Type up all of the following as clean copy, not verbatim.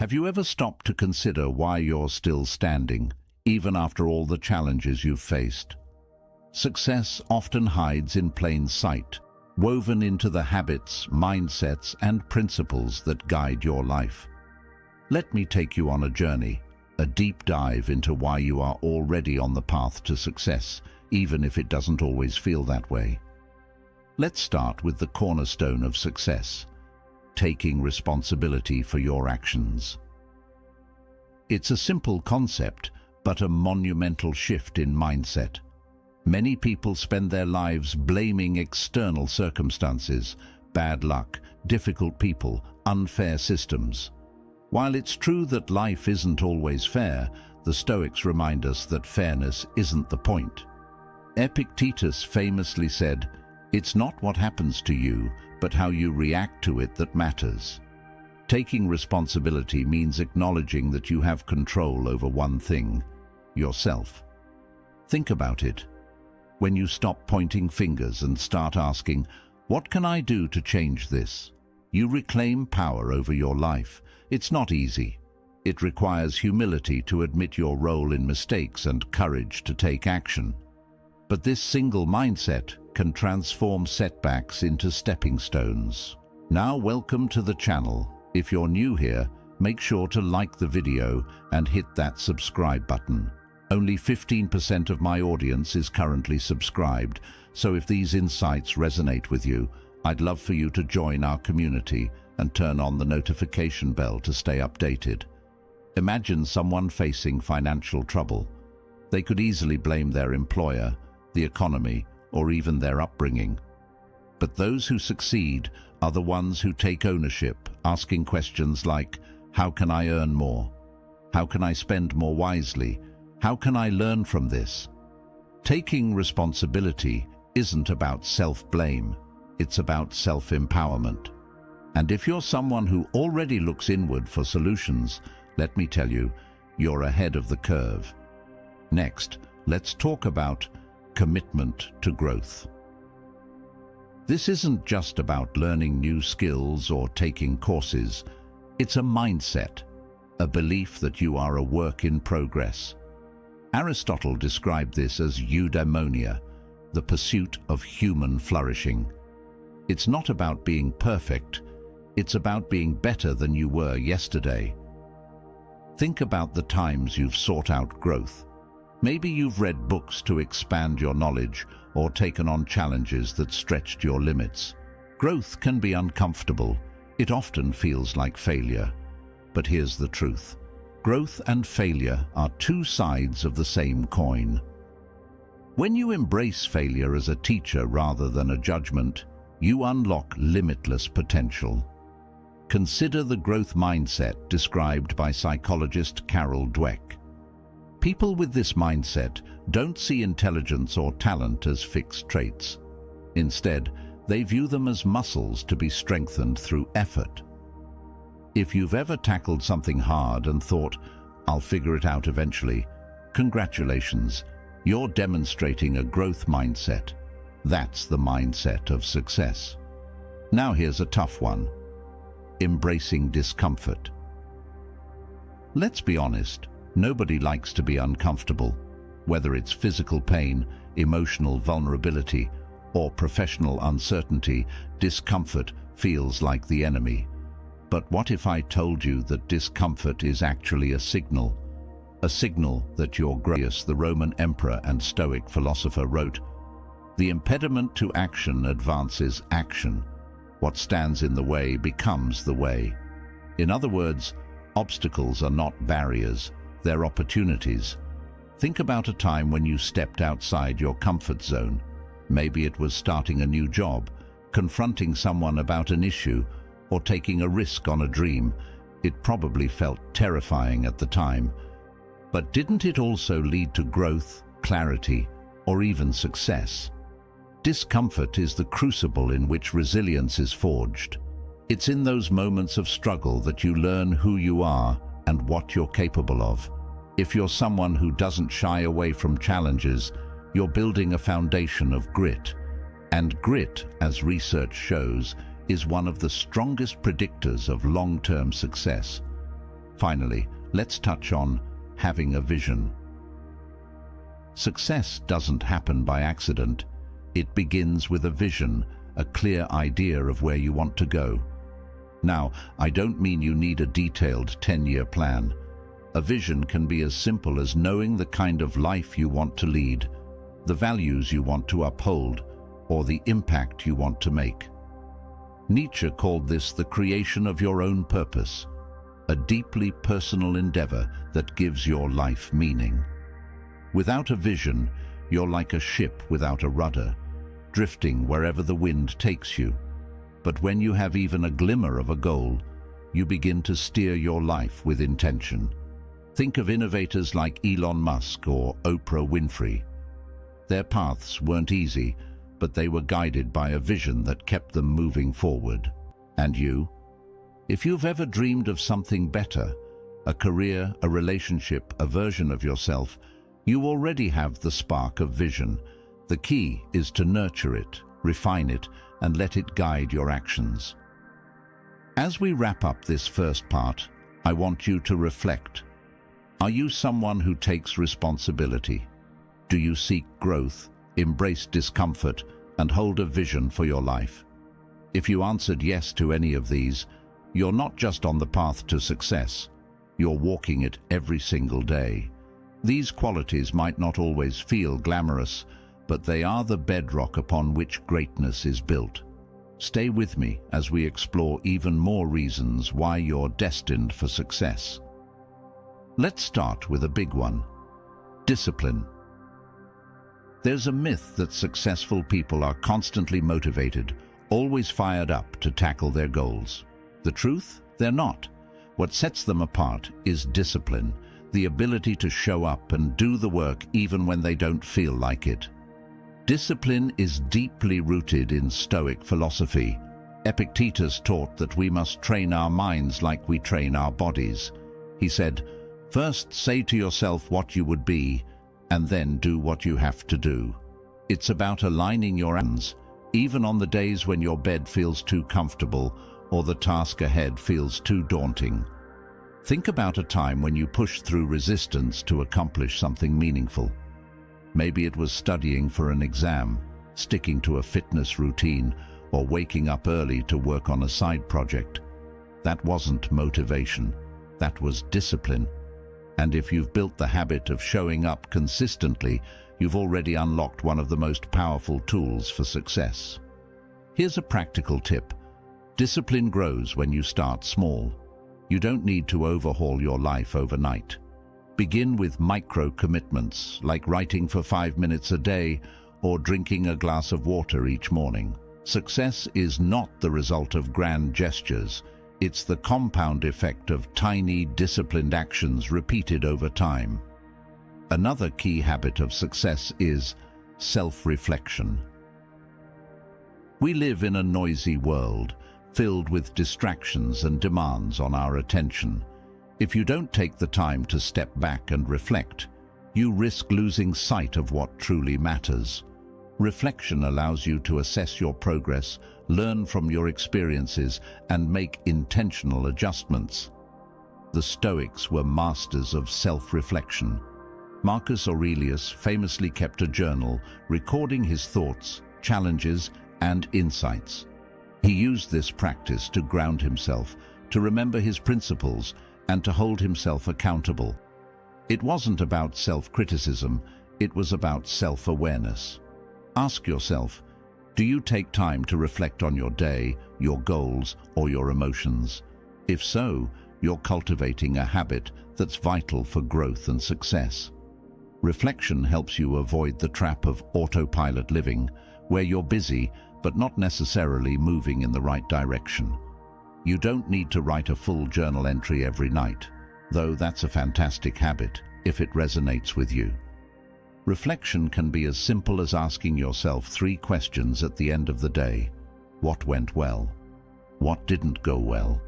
Have you ever stopped to consider why you're still standing, even after all the challenges you've faced? Success often hides in plain sight, woven into the habits, mindsets, and principles that guide your life. Let me take you on a journey, a deep dive into why you are already on the path to success, even if it doesn't always feel that way. Let's start with the cornerstone of success: taking responsibility for your actions. It's a simple concept, but a monumental shift in mindset. Many people spend their lives blaming external circumstances, bad luck, difficult people, unfair systems. While it's true that life isn't always fair, the Stoics remind us that fairness isn't the point. Epictetus famously said, "It's not what happens to you, but how you react to it that matters." Taking responsibility means acknowledging that you have control over one thing: yourself. Think about it. When you stop pointing fingers and start asking, "What can I do to change this?" you reclaim power over your life. It's not easy. It requires humility to admit your role in mistakes and courage to take action. But this single mindset can transform setbacks into stepping stones. Now, welcome to the channel. If you're new here, make sure to like the video and hit that subscribe button. Only 15% of my audience is currently subscribed, so if these insights resonate with you, I'd love for you to join our community and turn on the notification bell to stay updated. Imagine someone facing financial trouble. They could easily blame their employer, the economy, or even their upbringing. But those who succeed are the ones who take ownership, asking questions like, "How can I earn more? How can I spend more wisely? How can I learn from this?" Taking responsibility isn't about self-blame, it's about self-empowerment. And if you're someone who already looks inward for solutions, let me tell you, you're ahead of the curve. Next, let's talk about commitment to growth. This isn't just about learning new skills or taking courses. It's a mindset, a belief that you are a work in progress. Aristotle described this as eudaimonia, the pursuit of human flourishing. It's not about being perfect, it's about being better than you were yesterday. Think about the times you've sought out growth. Maybe you've read books to expand your knowledge or taken on challenges that stretched your limits. Growth can be uncomfortable. It often feels like failure. But here's the truth. Growth and failure are two sides of the same coin. When you embrace failure as a teacher rather than a judgment, you unlock limitless potential. Consider the growth mindset described by psychologist Carol Dweck. People with this mindset don't see intelligence or talent as fixed traits. Instead, they view them as muscles to be strengthened through effort. If you've ever tackled something hard and thought, "I'll figure it out eventually," congratulations, you're demonstrating a growth mindset. That's the mindset of success. Now here's a tough one: embracing discomfort. Let's be honest, nobody likes to be uncomfortable. Whether it's physical pain, emotional vulnerability, or professional uncertainty, discomfort feels like the enemy. But what if I told you that discomfort is actually a signal? A signal that you're Graius, the Roman emperor and Stoic philosopher, wrote, "The impediment to action advances action. What stands in the way becomes the way." In other words, obstacles are not barriers, they're opportunities. Think about a time when you stepped outside your comfort zone. Maybe it was starting a new job, confronting someone about an issue, or taking a risk on a dream. It probably felt terrifying at the time. But didn't it also lead to growth, clarity, or even success? Discomfort is the crucible in which resilience is forged. It's in those moments of struggle that you learn who you are and what you're capable of. If you're someone who doesn't shy away from challenges, you're building a foundation of grit. And grit, as research shows, is one of the strongest predictors of long-term success. Finally, let's touch on having a vision. Success doesn't happen by accident. It begins with a vision, a clear idea of where you want to go. Now, I don't mean you need a detailed 10-year plan. A vision can be as simple as knowing the kind of life you want to lead, the values you want to uphold, or the impact you want to make. Nietzsche called this the creation of your own purpose, a deeply personal endeavor that gives your life meaning. Without a vision, you're like a ship without a rudder, drifting wherever the wind takes you. But when you have even a glimmer of a goal, you begin to steer your life with intention. Think of innovators like Elon Musk or Oprah Winfrey. Their paths weren't easy, but they were guided by a vision that kept them moving forward. And you? If you've ever dreamed of something better, a career, a relationship, a version of yourself, you already have the spark of vision. The key is to nurture it, refine it, and let it guide your actions. As we wrap up this first part, I want you to reflect. Are you someone who takes responsibility? Do you seek growth, embrace discomfort, and hold a vision for your life? If you answered yes to any of these, you're not just on the path to success, you're walking it every single day. These qualities might not always feel glamorous, but they are the bedrock upon which greatness is built. Stay with me as we explore even more reasons why you're destined for success. Let's start with a big one: discipline. There's a myth that successful people are constantly motivated, always fired up to tackle their goals. The truth? They're not. What sets them apart is discipline, the ability to show up and do the work even when they don't feel like it. Discipline is deeply rooted in Stoic philosophy. Epictetus taught that we must train our minds like we train our bodies. He said, "First say to yourself what you would be, and then do what you have to do." It's about aligning your actions, even on the days when your bed feels too comfortable or the task ahead feels too daunting. Think about a time when you pushed through resistance to accomplish something meaningful. Maybe it was studying for an exam, sticking to a fitness routine, or waking up early to work on a side project. That wasn't motivation, that was discipline. And if you've built the habit of showing up consistently, you've already unlocked one of the most powerful tools for success. Here's a practical tip. Discipline grows when you start small. You don't need to overhaul your life overnight. Begin with micro commitments, like writing for 5 minutes a day or drinking a glass of water each morning. Success is not the result of grand gestures. It's the compound effect of tiny, disciplined actions repeated over time. Another key habit of success is self-reflection. We live in a noisy world, filled with distractions and demands on our attention. If you don't take the time to step back and reflect, you risk losing sight of what truly matters. Reflection allows you to assess your progress, learn from your experiences, and make intentional adjustments. The Stoics were masters of self-reflection. Marcus Aurelius famously kept a journal, recording his thoughts, challenges, and insights. He used this practice to ground himself, to remember his principles, and to hold himself accountable. It wasn't about self-criticism, it was about self-awareness. Ask yourself, do you take time to reflect on your day, your goals, or your emotions? If so, you're cultivating a habit that's vital for growth and success. Reflection helps you avoid the trap of autopilot living, where you're busy but not necessarily moving in the right direction. You don't need to write a full journal entry every night, though that's a fantastic habit if it resonates with you. Reflection can be as simple as asking yourself 3 questions at the end of the day. What went well? What didn't go well?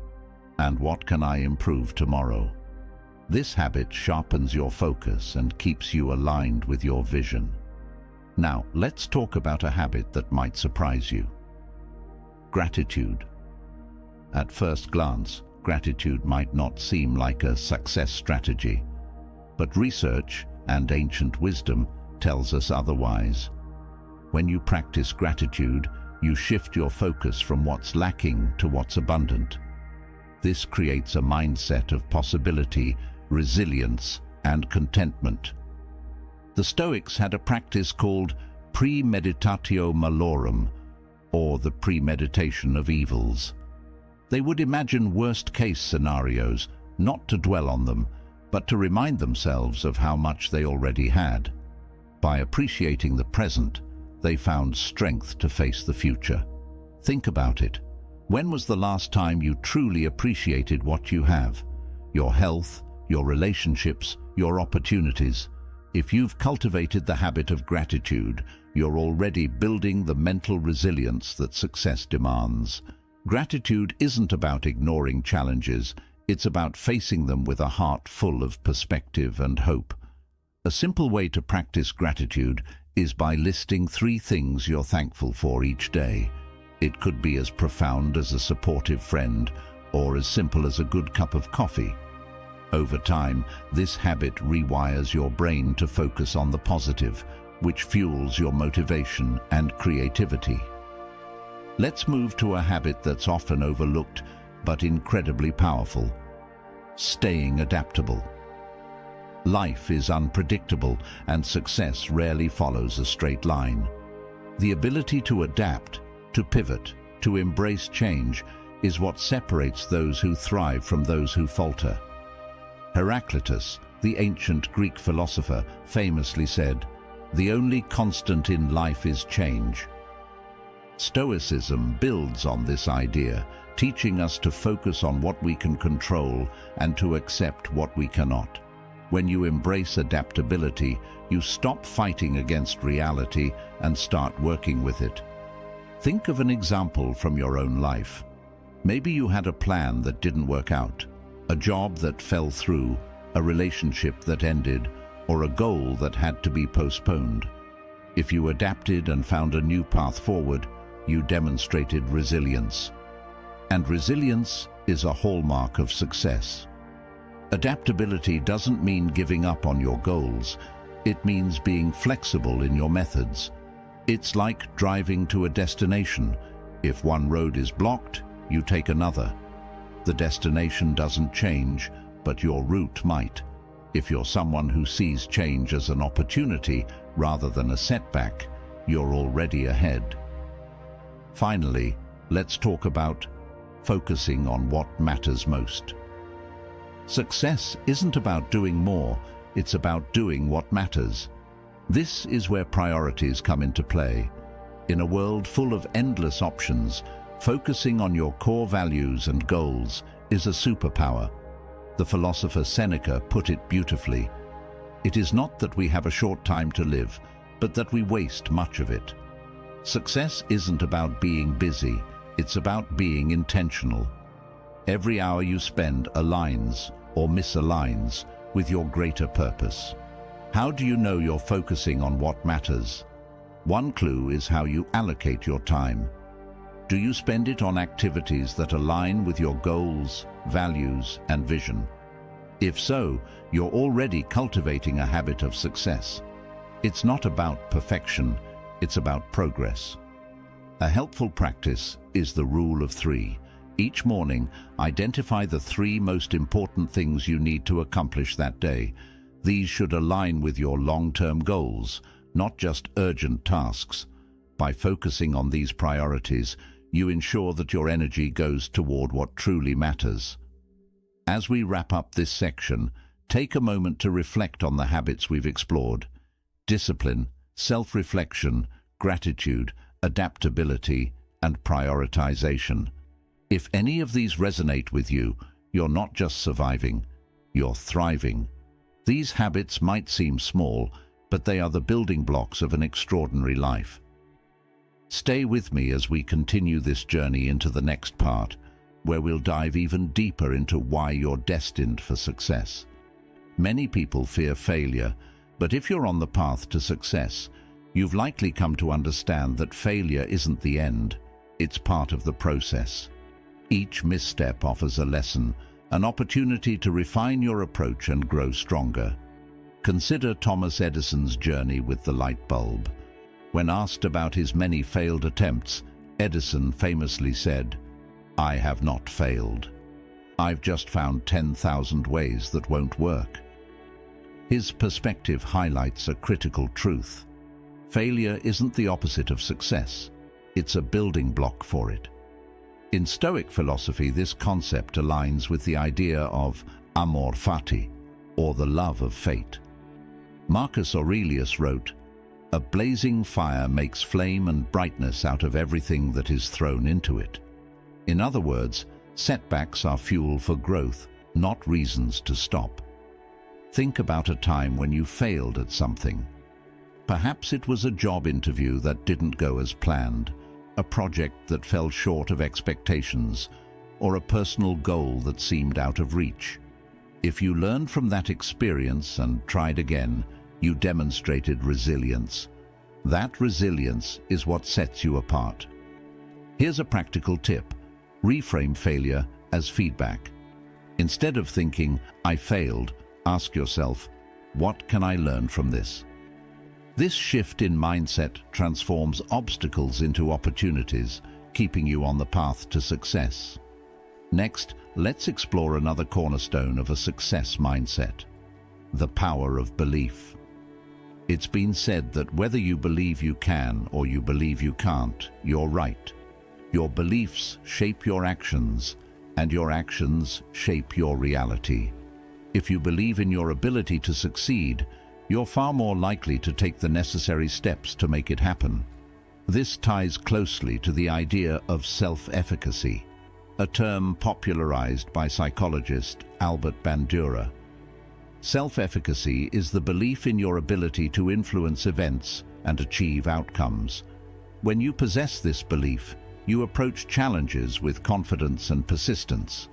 And what can I improve tomorrow? This habit sharpens your focus and keeps you aligned with your vision. Now, let's talk about a habit that might surprise you. Gratitude. At first glance, gratitude might not seem like a success strategy, but research and ancient wisdom tells us otherwise. When you practice gratitude, you shift your focus from what's lacking to what's abundant. This creates a mindset of possibility, resilience, and contentment. The Stoics had a practice called premeditatio malorum, or the premeditation of evils. They would imagine worst-case scenarios, not to dwell on them, but to remind themselves of how much they already had. By appreciating the present, they found strength to face the future. Think about it. When was the last time you truly appreciated what you have? Your health, your relationships, your opportunities. If you've cultivated the habit of gratitude, you're already building the mental resilience that success demands. Gratitude isn't about ignoring challenges, it's about facing them with a heart full of perspective and hope. A simple way to practice gratitude is by listing 3 things you're thankful for each day. It could be as profound as a supportive friend, or as simple as a good cup of coffee. Over time, this habit rewires your brain to focus on the positive, which fuels your motivation and creativity. Let's move to a habit that's often overlooked, but incredibly powerful: staying adaptable. Life is unpredictable, and success rarely follows a straight line. The ability to adapt, to pivot, to embrace change is what separates those who thrive from those who falter. Heraclitus, the ancient Greek philosopher, famously said, "The only constant in life is change." Stoicism builds on this idea, teaching us to focus on what we can control and to accept what we cannot. When you embrace adaptability, you stop fighting against reality and start working with it. Think of an example from your own life. Maybe you had a plan that didn't work out, a job that fell through, a relationship that ended, or a goal that had to be postponed. If you adapted and found a new path forward, you demonstrated resilience. And resilience is a hallmark of success. Adaptability doesn't mean giving up on your goals. It means being flexible in your methods. It's like driving to a destination. If one road is blocked, you take another. The destination doesn't change, but your route might. If you're someone who sees change as an opportunity rather than a setback, you're already ahead. Finally, let's talk about focusing on what matters most. Success isn't about doing more, it's about doing what matters. This is where priorities come into play. In a world full of endless options, focusing on your core values and goals is a superpower. The philosopher Seneca put it beautifully. It is not that we have a short time to live, but that we waste much of it. Success isn't about being busy, it's about being intentional. Every hour you spend aligns or misaligns with your greater purpose. How do you know you're focusing on what matters? One clue is how you allocate your time. Do you spend it on activities that align with your goals, values, and vision? If so, you're already cultivating a habit of success. It's not about perfection, it's about progress. A helpful practice is the rule of 3. Each morning, identify the 3 most important things you need to accomplish that day. These should align with your long-term goals, not just urgent tasks. By focusing on these priorities, you ensure that your energy goes toward what truly matters. As we wrap up this section, take a moment to reflect on the habits we've explored: discipline, self-reflection, gratitude, adaptability, and prioritization. If any of these resonate with you, you're not just surviving, you're thriving. These habits might seem small, but they are the building blocks of an extraordinary life. Stay with me as we continue this journey into the next part, where we'll dive even deeper into why you're destined for success. Many people fear failure, but if you're on the path to success, you've likely come to understand that failure isn't the end, it's part of the process. Each misstep offers a lesson, an opportunity to refine your approach and grow stronger. Consider Thomas Edison's journey with the light bulb. When asked about his many failed attempts, Edison famously said, "I have not failed. I've just found 10,000 ways that won't work." His perspective highlights a critical truth. Failure isn't the opposite of success. It's a building block for it. In Stoic philosophy, this concept aligns with the idea of amor fati, or the love of fate. Marcus Aurelius wrote, "A blazing fire makes flame and brightness out of everything that is thrown into it." In other words, setbacks are fuel for growth, not reasons to stop. Think about a time when you failed at something. Perhaps it was a job interview that didn't go as planned, a project that fell short of expectations, or a personal goal that seemed out of reach. If you learned from that experience and tried again, you demonstrated resilience. That resilience is what sets you apart. Here's a practical tip. Reframe failure as feedback. Instead of thinking, "I failed," ask yourself, "What can I learn from this?" This shift in mindset transforms obstacles into opportunities, keeping you on the path to success. Next, let's explore another cornerstone of a success mindset: the power of belief. It's been said that whether you believe you can or you believe you can't, you're right. Your beliefs shape your actions, and your actions shape your reality. If you believe in your ability to succeed, you're far more likely to take the necessary steps to make it happen. This ties closely to the idea of self-efficacy, a term popularized by psychologist Albert Bandura. Self-efficacy is the belief in your ability to influence events and achieve outcomes. When you possess this belief, you approach challenges with confidence and persistence.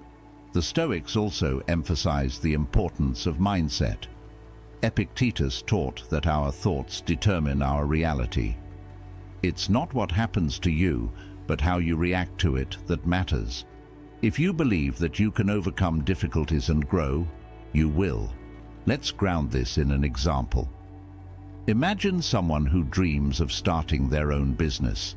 The Stoics also emphasized the importance of mindset. Epictetus taught that our thoughts determine our reality. It's not what happens to you, but how you react to it that matters. If you believe that you can overcome difficulties and grow, you will. Let's ground this in an example. Imagine someone who dreams of starting their own business.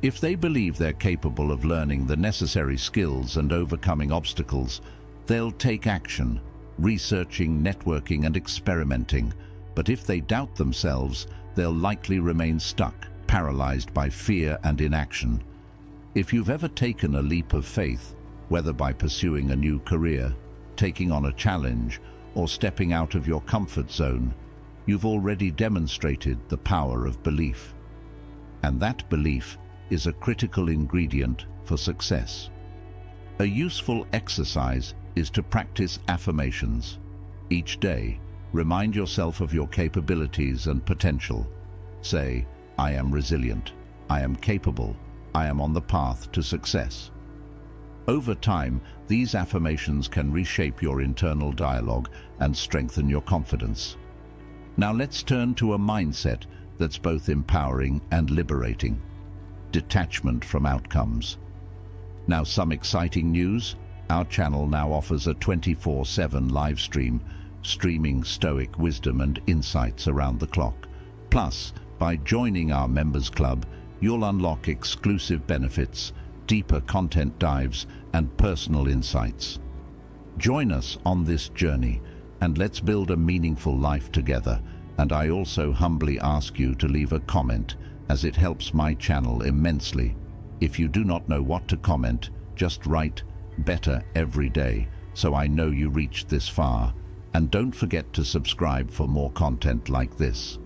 If they believe they're capable of learning the necessary skills and overcoming obstacles, they'll take action, researching, networking, and experimenting. But if they doubt themselves, they'll likely remain stuck, paralyzed by fear and inaction. If you've ever taken a leap of faith, whether by pursuing a new career, taking on a challenge, or stepping out of your comfort zone, you've already demonstrated the power of belief. And that belief is a critical ingredient for success. A useful exercise is to practice affirmations. Each day, remind yourself of your capabilities and potential. Say, "I am resilient, I am capable, I am on the path to success." Over time, these affirmations can reshape your internal dialogue and strengthen your confidence. Now let's turn to a mindset that's both empowering and liberating: detachment from outcomes. Now, some exciting news. Our channel now offers a 24/7 live stream, streaming Stoic wisdom and insights around the clock. Plus, by joining our members club, you'll unlock exclusive benefits, deeper content dives, and personal insights. Join us on this journey, and let's build a meaningful life together. And I also humbly ask you to leave a comment, as it helps my channel immensely. If you do not know what to comment, just write "better" every day, so I know you reached this far. And don't forget to subscribe for more content like this.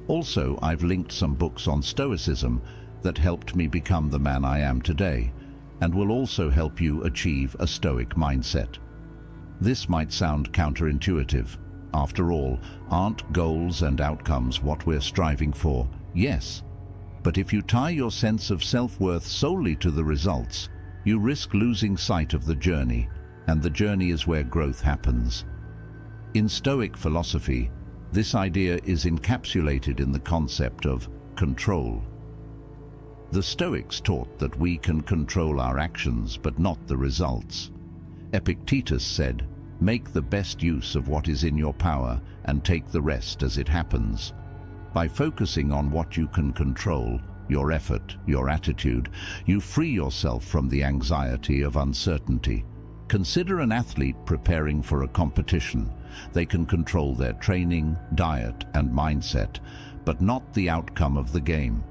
Also, I've linked some books on Stoicism that helped me become the man I am today, and will also help you achieve a Stoic mindset. This might sound counterintuitive. After all, aren't goals and outcomes what we're striving for? Yes. But if you tie your sense of self-worth solely to the results, you risk losing sight of the journey, and the journey is where growth happens. In Stoic philosophy, this idea is encapsulated in the concept of control. The Stoics taught that we can control our actions but not the results. Epictetus said, "Make the best use of what is in your power and take the rest as it happens." By focusing on what you can control, your effort, your attitude, you free yourself from the anxiety of uncertainty. Consider an athlete preparing for a competition. They can control their training, diet, and mindset, but not the outcome of the game.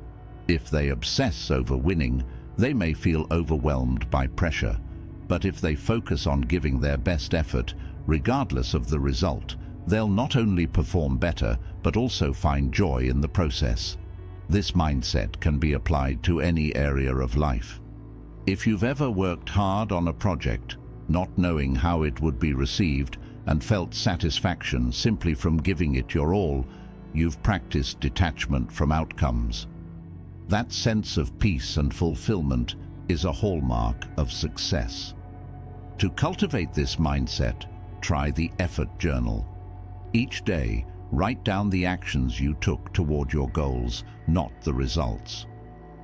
If they obsess over winning, they may feel overwhelmed by pressure. But if they focus on giving their best effort, regardless of the result, they'll not only perform better, but also find joy in the process. This mindset can be applied to any area of life. If you've ever worked hard on a project, not knowing how it would be received, and felt satisfaction simply from giving it your all, you've practiced detachment from outcomes. That sense of peace and fulfillment is a hallmark of success. To cultivate this mindset, try the effort journal. Each day, write down the actions you took toward your goals, not the results.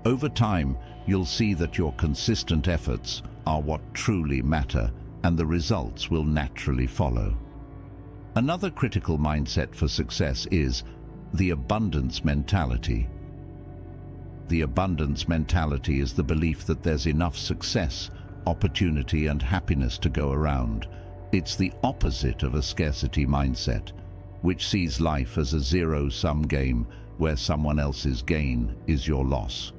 Over time, you'll see that your consistent efforts are what truly matter, and the results will naturally follow. Another critical mindset for success is the abundance mentality. The abundance mentality is the belief that there's enough success, opportunity, and happiness to go around. It's the opposite of a scarcity mindset, which sees life as a zero-sum game where someone else's gain is your loss.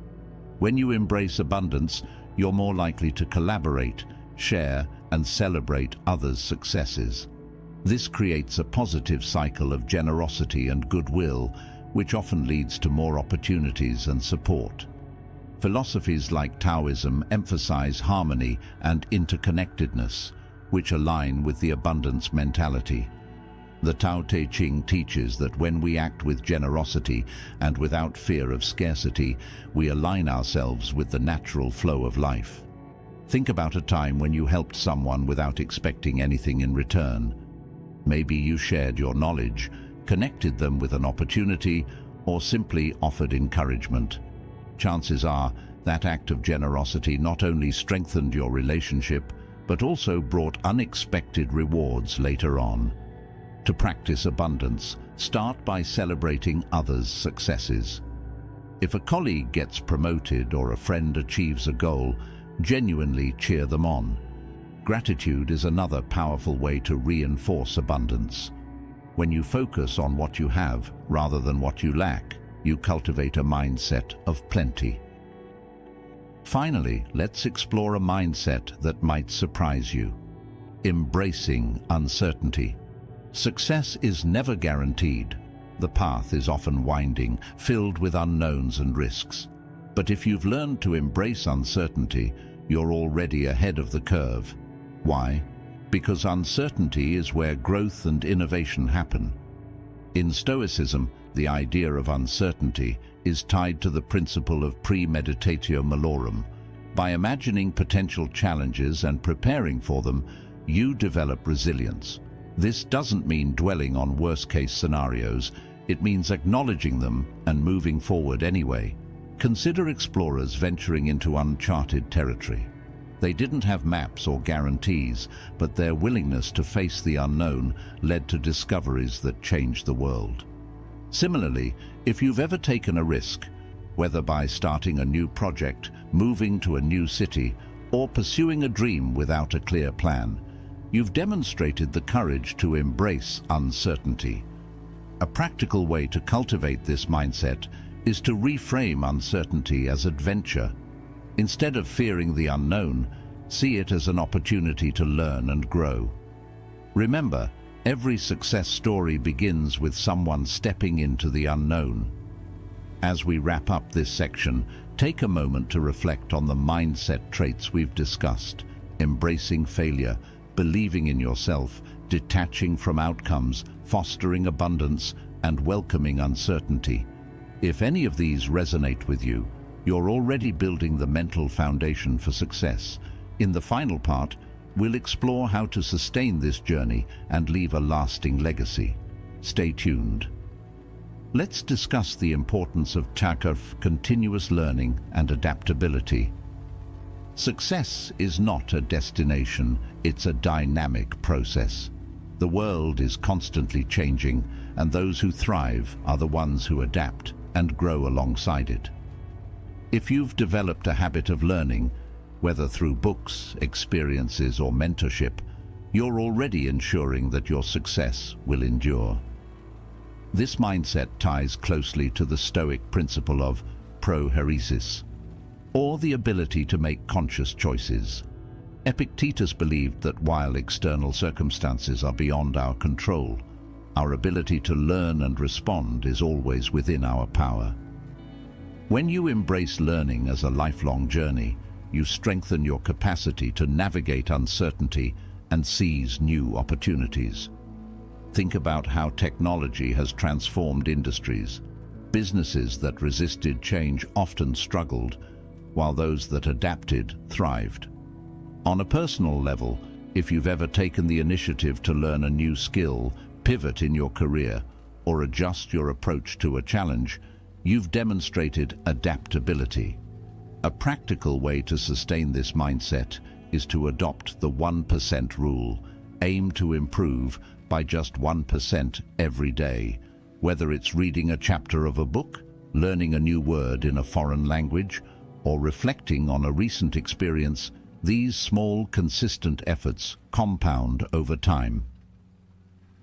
When you embrace abundance, you're more likely to collaborate, share, and celebrate others' successes. This creates a positive cycle of generosity and goodwill, which often leads to more opportunities and support. Philosophies like Taoism emphasize harmony and interconnectedness, which align with the abundance mentality. The Tao Te Ching teaches that when we act with generosity and without fear of scarcity, we align ourselves with the natural flow of life. Think about a time when you helped someone without expecting anything in return. Maybe you shared your knowledge, connected them with an opportunity, or simply offered encouragement. Chances are that act of generosity not only strengthened your relationship, but also brought unexpected rewards later on. To practice abundance, start by celebrating others' successes. If a colleague gets promoted or a friend achieves a goal, genuinely cheer them on. Gratitude is another powerful way to reinforce abundance. When you focus on what you have rather than what you lack, you cultivate a mindset of plenty. Finally, let's explore a mindset that might surprise you. Embracing uncertainty. Success is never guaranteed. The path is often winding, filled with unknowns and risks. But if you've learned to embrace uncertainty, you're already ahead of the curve. Why? Because uncertainty is where growth and innovation happen. In Stoicism, the idea of uncertainty is tied to the principle of premeditatio malorum. By imagining potential challenges and preparing for them, you develop resilience. This doesn't mean dwelling on worst-case scenarios. It means acknowledging them and moving forward anyway. Consider explorers venturing into uncharted territory. They didn't have maps or guarantees, but their willingness to face the unknown led to discoveries that changed the world. Similarly, if you've ever taken a risk, whether by starting a new project, moving to a new city, or pursuing a dream without a clear plan, you've demonstrated the courage to embrace uncertainty. A practical way to cultivate this mindset is to reframe uncertainty as adventure. Instead of fearing the unknown, see it as an opportunity to learn and grow. Remember, every success story begins with someone stepping into the unknown. As we wrap up this section, take a moment to reflect on the mindset traits we've discussed: embracing failure, believing in yourself, detaching from outcomes, fostering abundance, and welcoming uncertainty. If any of these resonate with you, you're already building the mental foundation for success. In the final part, we'll explore how to sustain this journey and leave a lasting legacy. Stay tuned. Let's discuss the importance of continuous learning and adaptability. Success is not a destination, it's a dynamic process. The world is constantly changing, and those who thrive are the ones who adapt and grow alongside it. If you've developed a habit of learning, whether through books, experiences, or mentorship, you're already ensuring that your success will endure. This mindset ties closely to the Stoic principle of prohairesis, or the ability to make conscious choices. Epictetus believed that while external circumstances are beyond our control, our ability to learn and respond is always within our power. When you embrace learning as a lifelong journey, you strengthen your capacity to navigate uncertainty and seize new opportunities. Think about how technology has transformed industries. Businesses that resisted change often struggled, while those that adapted thrived. On a personal level, if you've ever taken the initiative to learn a new skill, pivot in your career, or adjust your approach to a challenge, you've demonstrated adaptability. A practical way to sustain this mindset is to adopt the 1% rule. Aim to improve by just 1% every day, whether it's reading a chapter of a book, learning a new word in a foreign language, or reflecting on a recent experience. These small, consistent efforts compound over time.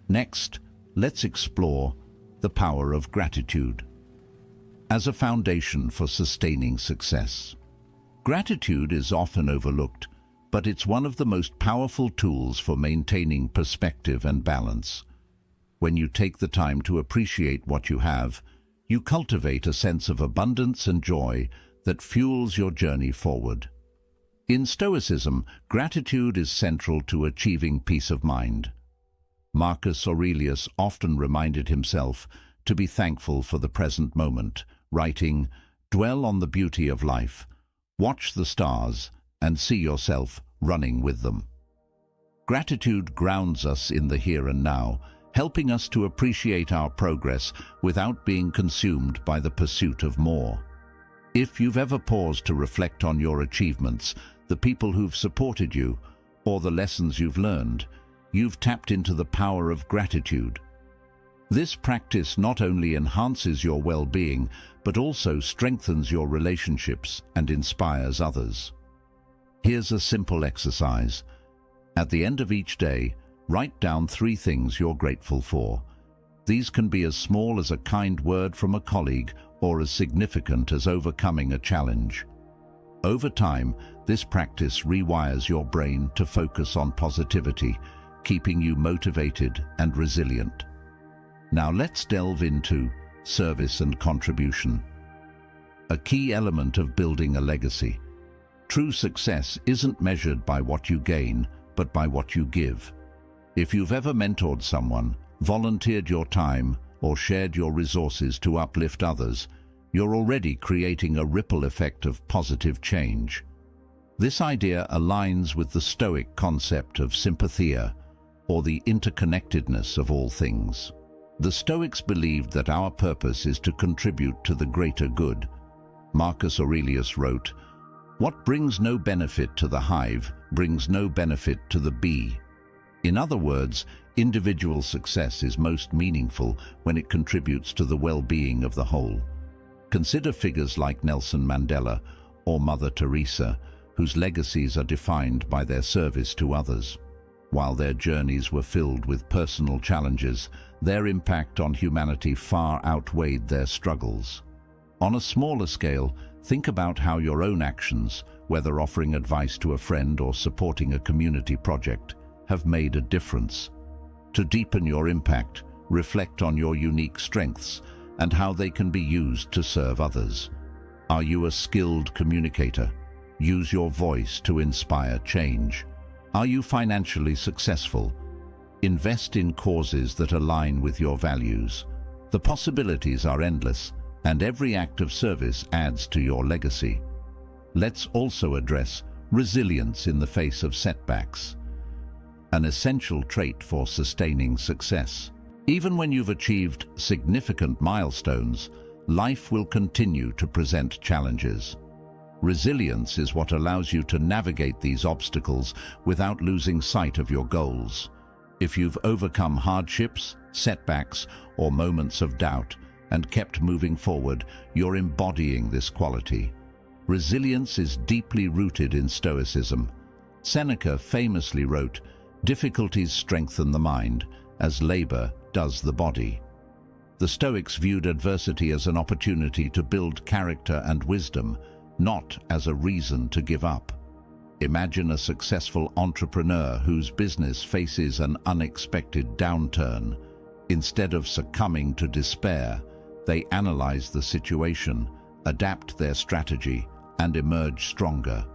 Next, let's explore the power of gratitude as a foundation for sustaining success. Gratitude is often overlooked, but it's one of the most powerful tools for maintaining perspective and balance. When you take the time to appreciate what you have, you cultivate a sense of abundance and joy that fuels your journey forward. In Stoicism, gratitude is central to achieving peace of mind. Marcus Aurelius often reminded himself to be thankful for the present moment, writing, "Dwell on the beauty of life, watch the stars, and see yourself running with them." Gratitude grounds us in the here and now, helping us to appreciate our progress without being consumed by the pursuit of more. If you've ever paused to reflect on your achievements, the people who've supported you, or the lessons you've learned, you've tapped into the power of gratitude. This practice not only enhances your well-being, but also strengthens your relationships and inspires others. Here's a simple exercise. At the end of each day, write down 3 things you're grateful for. These can be as small as a kind word from a colleague or as significant as overcoming a challenge. Over time, this practice rewires your brain to focus on positivity, keeping you motivated and resilient. Now let's delve into service and contribution. A key element of building a legacy. True success isn't measured by what you gain, but by what you give. If you've ever mentored someone, volunteered your time, or shared your resources to uplift others, you're already creating a ripple effect of positive change. This idea aligns with the Stoic concept of sympathia, or the interconnectedness of all things. The Stoics believed that our purpose is to contribute to the greater good. Marcus Aurelius wrote, "What brings no benefit to the hive brings no benefit to the bee." In other words, individual success is most meaningful when it contributes to the well-being of the whole. Consider figures like Nelson Mandela or Mother Teresa, whose legacies are defined by their service to others. While their journeys were filled with personal challenges, their impact on humanity far outweighed their struggles. On a smaller scale, think about how your own actions, whether offering advice to a friend or supporting a community project, have made a difference. To deepen your impact, reflect on your unique strengths and how they can be used to serve others. Are you a skilled communicator? Use your voice to inspire change. Are you financially successful? Invest in causes that align with your values. The possibilities are endless, and every act of service adds to your legacy. Let's also address resilience in the face of setbacks, an essential trait for sustaining success. Even when you've achieved significant milestones, life will continue to present challenges. Resilience is what allows you to navigate these obstacles without losing sight of your goals. If you've overcome hardships, setbacks, or moments of doubt and kept moving forward, you're embodying this quality. Resilience is deeply rooted in Stoicism. Seneca famously wrote, "Difficulties strengthen the mind, as labor does the body." The Stoics viewed adversity as an opportunity to build character and wisdom, not as a reason to give up. Imagine a successful entrepreneur whose business faces an unexpected downturn. Instead of succumbing to despair, they analyze the situation, adapt their strategy, and emerge stronger.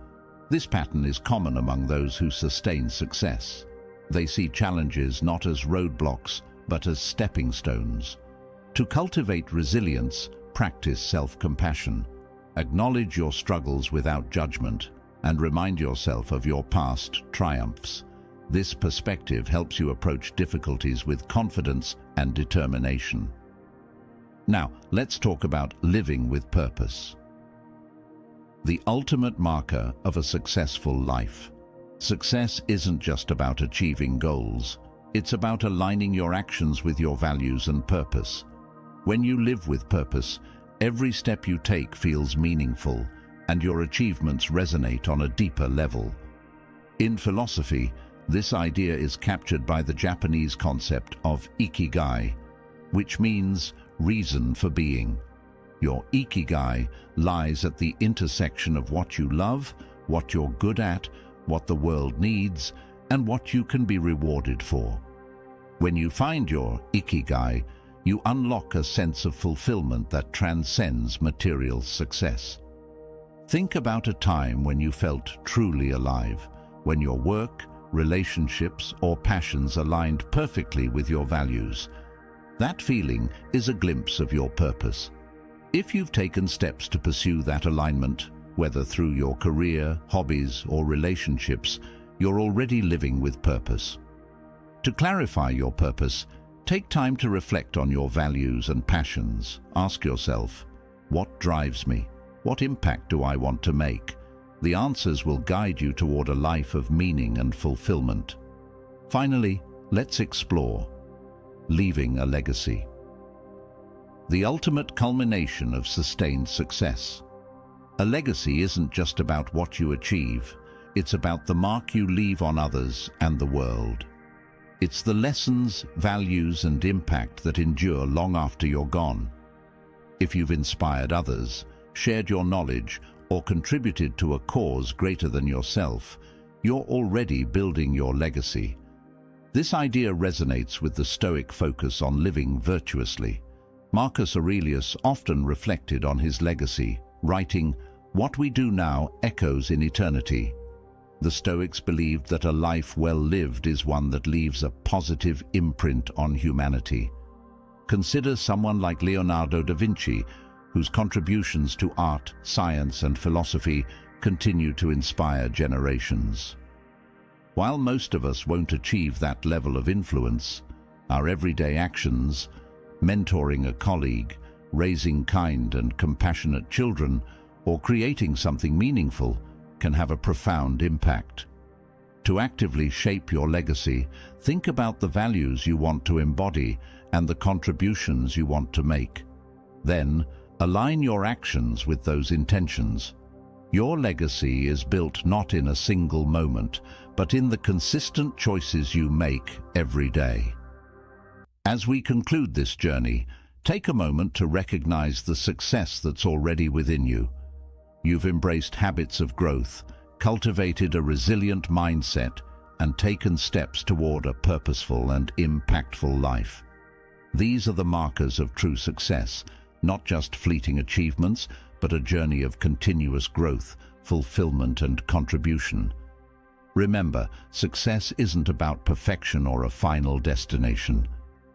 This pattern is common among those who sustain success. They see challenges not as roadblocks, but as stepping stones. To cultivate resilience, practice self-compassion. Acknowledge your struggles without judgment, and remind yourself of your past triumphs. This perspective helps you approach difficulties with confidence and determination. Now, let's talk about living with purpose. The ultimate marker of a successful life. Success isn't just about achieving goals. It's about aligning your actions with your values and purpose. When you live with purpose, every step you take feels meaningful, and your achievements resonate on a deeper level. In philosophy, this idea is captured by the Japanese concept of ikigai, which means reason for being. Your ikigai lies at the intersection of what you love, what you're good at, what the world needs, and what you can be rewarded for. When you find your ikigai, you unlock a sense of fulfillment that transcends material success. Think about a time when you felt truly alive, when your work, relationships, or passions aligned perfectly with your values. That feeling is a glimpse of your purpose. If you've taken steps to pursue that alignment, whether through your career, hobbies, or relationships, you're already living with purpose. To clarify your purpose, take time to reflect on your values and passions. Ask yourself, what drives me? What impact do I want to make? The answers will guide you toward a life of meaning and fulfillment. Finally, let's explore leaving a legacy. The ultimate culmination of sustained success. A legacy isn't just about what you achieve, it's about the mark you leave on others and the world. It's the lessons, values, and impact that endure long after you're gone. If you've inspired others, shared your knowledge, or contributed to a cause greater than yourself, you're already building your legacy. This idea resonates with the Stoic focus on living virtuously. Marcus Aurelius often reflected on his legacy, writing, "What we do now echoes in eternity." The Stoics believed that a life well lived is one that leaves a positive imprint on humanity. Consider someone like Leonardo da Vinci, whose contributions to art, science, and philosophy continue to inspire generations. While most of us won't achieve that level of influence, our everyday actions, mentoring a colleague, raising kind and compassionate children, or creating something meaningful, can have a profound impact. To actively shape your legacy, think about the values you want to embody and the contributions you want to make. Then, align your actions with those intentions. Your legacy is built not in a single moment, but in the consistent choices you make every day. As we conclude this journey, take a moment to recognize the success that's already within you. You've embraced habits of growth, cultivated a resilient mindset, and taken steps toward a purposeful and impactful life. These are the markers of true success, not just fleeting achievements, but a journey of continuous growth, fulfillment, and contribution. Remember, success isn't about perfection or a final destination.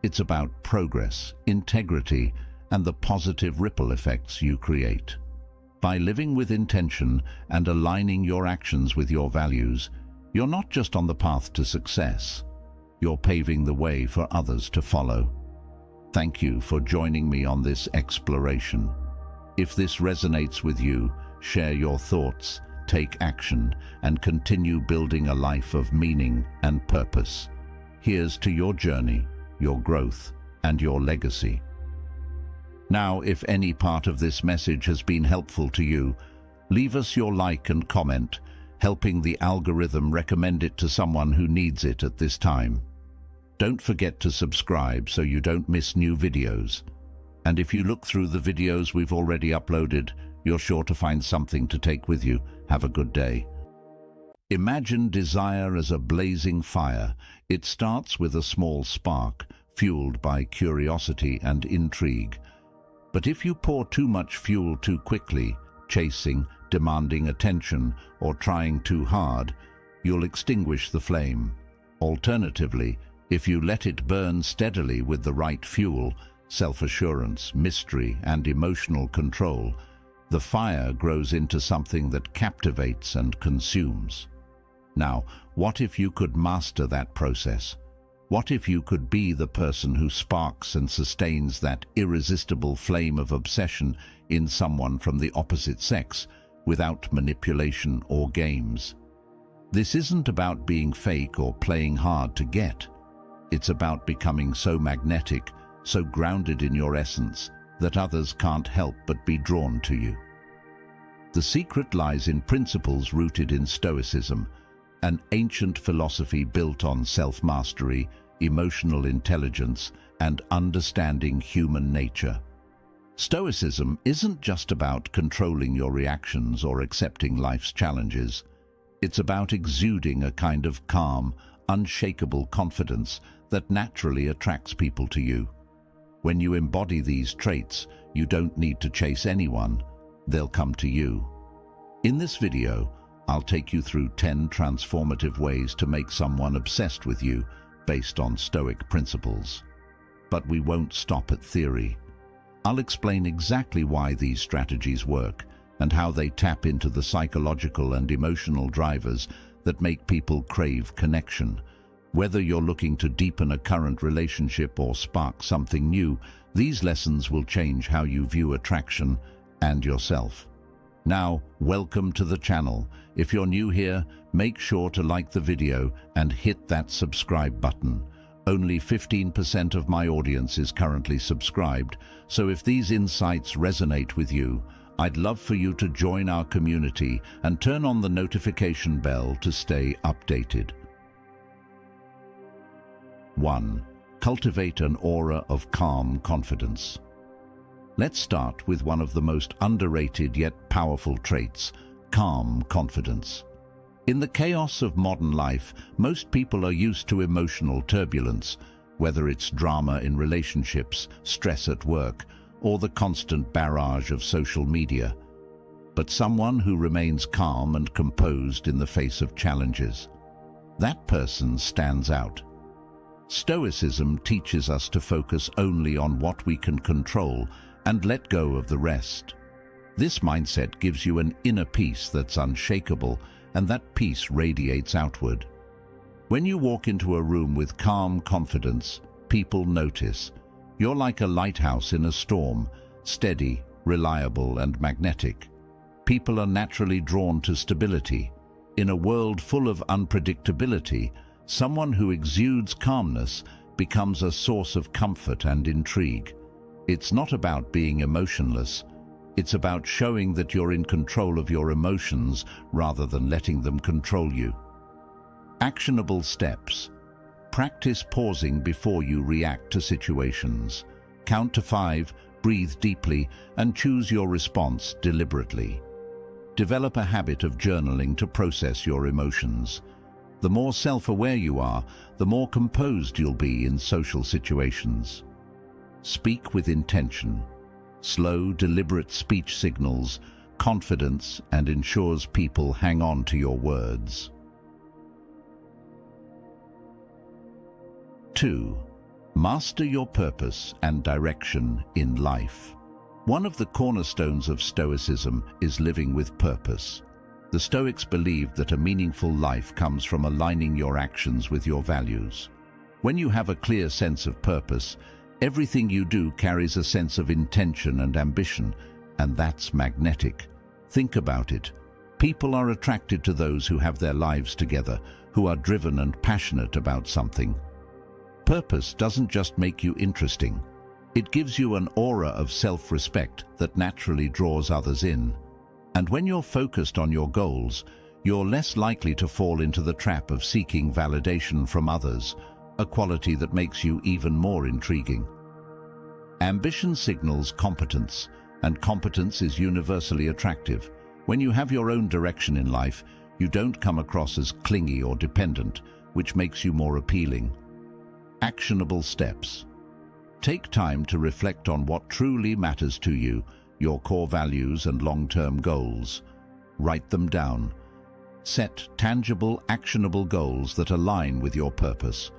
It's about progress, integrity, and the positive ripple effects you create. By living with intention and aligning your actions with your values, you're not just on the path to success, you're paving the way for others to follow. Thank you for joining me on this exploration. If this resonates with you, share your thoughts, take action, and continue building a life of meaning and purpose. Here's to your journey, your growth, and your legacy. Now, if any part of this message has been helpful to you, leave us your like and comment, helping the algorithm recommend it to someone who needs it at this time. Don't forget to subscribe so you don't miss new videos. And if you look through the videos we've already uploaded, you're sure to find something to take with you. Have a good day. Imagine desire as a blazing fire. It starts with a small spark, fueled by curiosity and intrigue. But if you pour too much fuel too quickly, chasing, demanding attention, or trying too hard, you'll extinguish the flame. Alternatively, if you let it burn steadily with the right fuel, self-assurance, mystery, and emotional control, the fire grows into something that captivates and consumes. Now, what if you could master that process? What if you could be the person who sparks and sustains that irresistible flame of obsession in someone from the opposite sex, without manipulation or games? This isn't about being fake or playing hard to get. It's about becoming so magnetic, so grounded in your essence, that others can't help but be drawn to you. The secret lies in principles rooted in Stoicism, an ancient philosophy built on self-mastery, emotional intelligence, and understanding human nature. Stoicism isn't just about controlling your reactions or accepting life's challenges. It's about exuding a kind of calm, unshakable confidence that naturally attracts people to you. When you embody these traits, you don't need to chase anyone. They'll come to you. In this video, I'll take you through 10 transformative ways to make someone obsessed with you based on Stoic principles. But we won't stop at theory. I'll explain exactly why these strategies work and how they tap into the psychological and emotional drivers that make people crave connection. Whether you're looking to deepen a current relationship or spark something new, these lessons will change how you view attraction and yourself. Now, welcome to the channel. If you're new here, make sure to like the video and hit that subscribe button. Only 15% of my audience is currently subscribed, so if these insights resonate with you, I'd love for you to join our community and turn on the notification bell to stay updated. 1. Cultivate an aura of calm confidence. Let's start with one of the most underrated yet powerful traits, calm confidence. In the chaos of modern life, most people are used to emotional turbulence, whether it's drama in relationships, stress at work, or the constant barrage of social media. But someone who remains calm and composed in the face of challenges, that person stands out. Stoicism teaches us to focus only on what we can control and let go of the rest. This mindset gives you an inner peace that's unshakable, and that peace radiates outward. When you walk into a room with calm confidence, people notice. You're like a lighthouse in a storm, steady, reliable, and magnetic. People are naturally drawn to stability. In a world full of unpredictability, someone who exudes calmness becomes a source of comfort and intrigue. It's not about being emotionless. It's about showing that you're in control of your emotions rather than letting them control you. Actionable steps. Practice pausing before you react to situations. Count to 5, breathe deeply, and choose your response deliberately. Develop a habit of journaling to process your emotions. The more self-aware you are, the more composed you'll be in social situations. Speak with intention. Slow, deliberate speech signals confidence and ensures people hang on to your words. 2. Master your purpose and direction in life. One of the cornerstones of Stoicism is living with purpose. The Stoics believed that a meaningful life comes from aligning your actions with your values. When you have a clear sense of purpose, Everything you do carries a sense of intention and ambition, and that's magnetic. Think about it. People are attracted to those who have their lives together, who are driven and passionate about something. Purpose doesn't just make you interesting. It gives you an aura of self-respect that naturally draws others in. And when you're focused on your goals, you're less likely to fall into the trap of seeking validation from others, a quality that makes you even more intriguing. Ambition signals competence, and competence is universally attractive. When you have your own direction in life, you don't come across as clingy or dependent, which makes you more appealing. Actionable steps. Take time to reflect on what truly matters to you, your core values and long-term goals. Write them down. Set tangible, actionable goals that align with your purpose.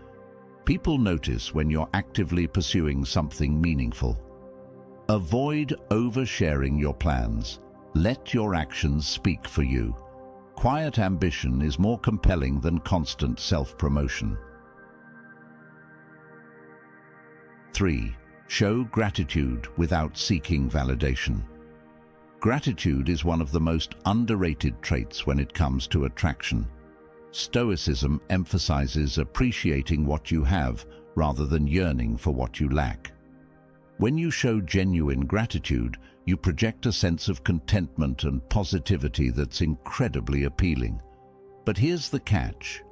People notice when you're actively pursuing something meaningful. Avoid oversharing your plans. Let your actions speak for you. Quiet ambition is more compelling than constant self-promotion. 3. Show gratitude without seeking validation. Gratitude is one of the most underrated traits when it comes to attraction. Stoicism emphasizes appreciating what you have rather than yearning for what you lack. When you show genuine gratitude, you project a sense of contentment and positivity that's incredibly appealing. But here's the catch.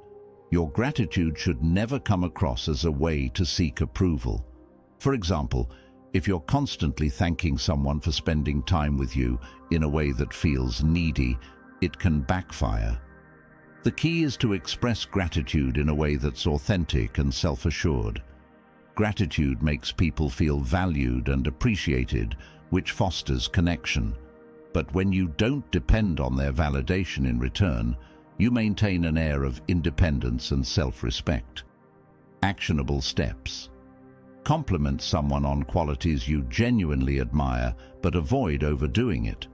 Your gratitude should never come across as a way to seek approval. For example, if you're constantly thanking someone for spending time with you in a way that feels needy, it can backfire. The key is to express gratitude in a way that's authentic and self-assured. Gratitude makes people feel valued and appreciated, which fosters connection. But when you don't depend on their validation in return, you maintain an air of independence and self-respect. Actionable steps. Compliment someone on qualities you genuinely admire, but avoid overdoing it.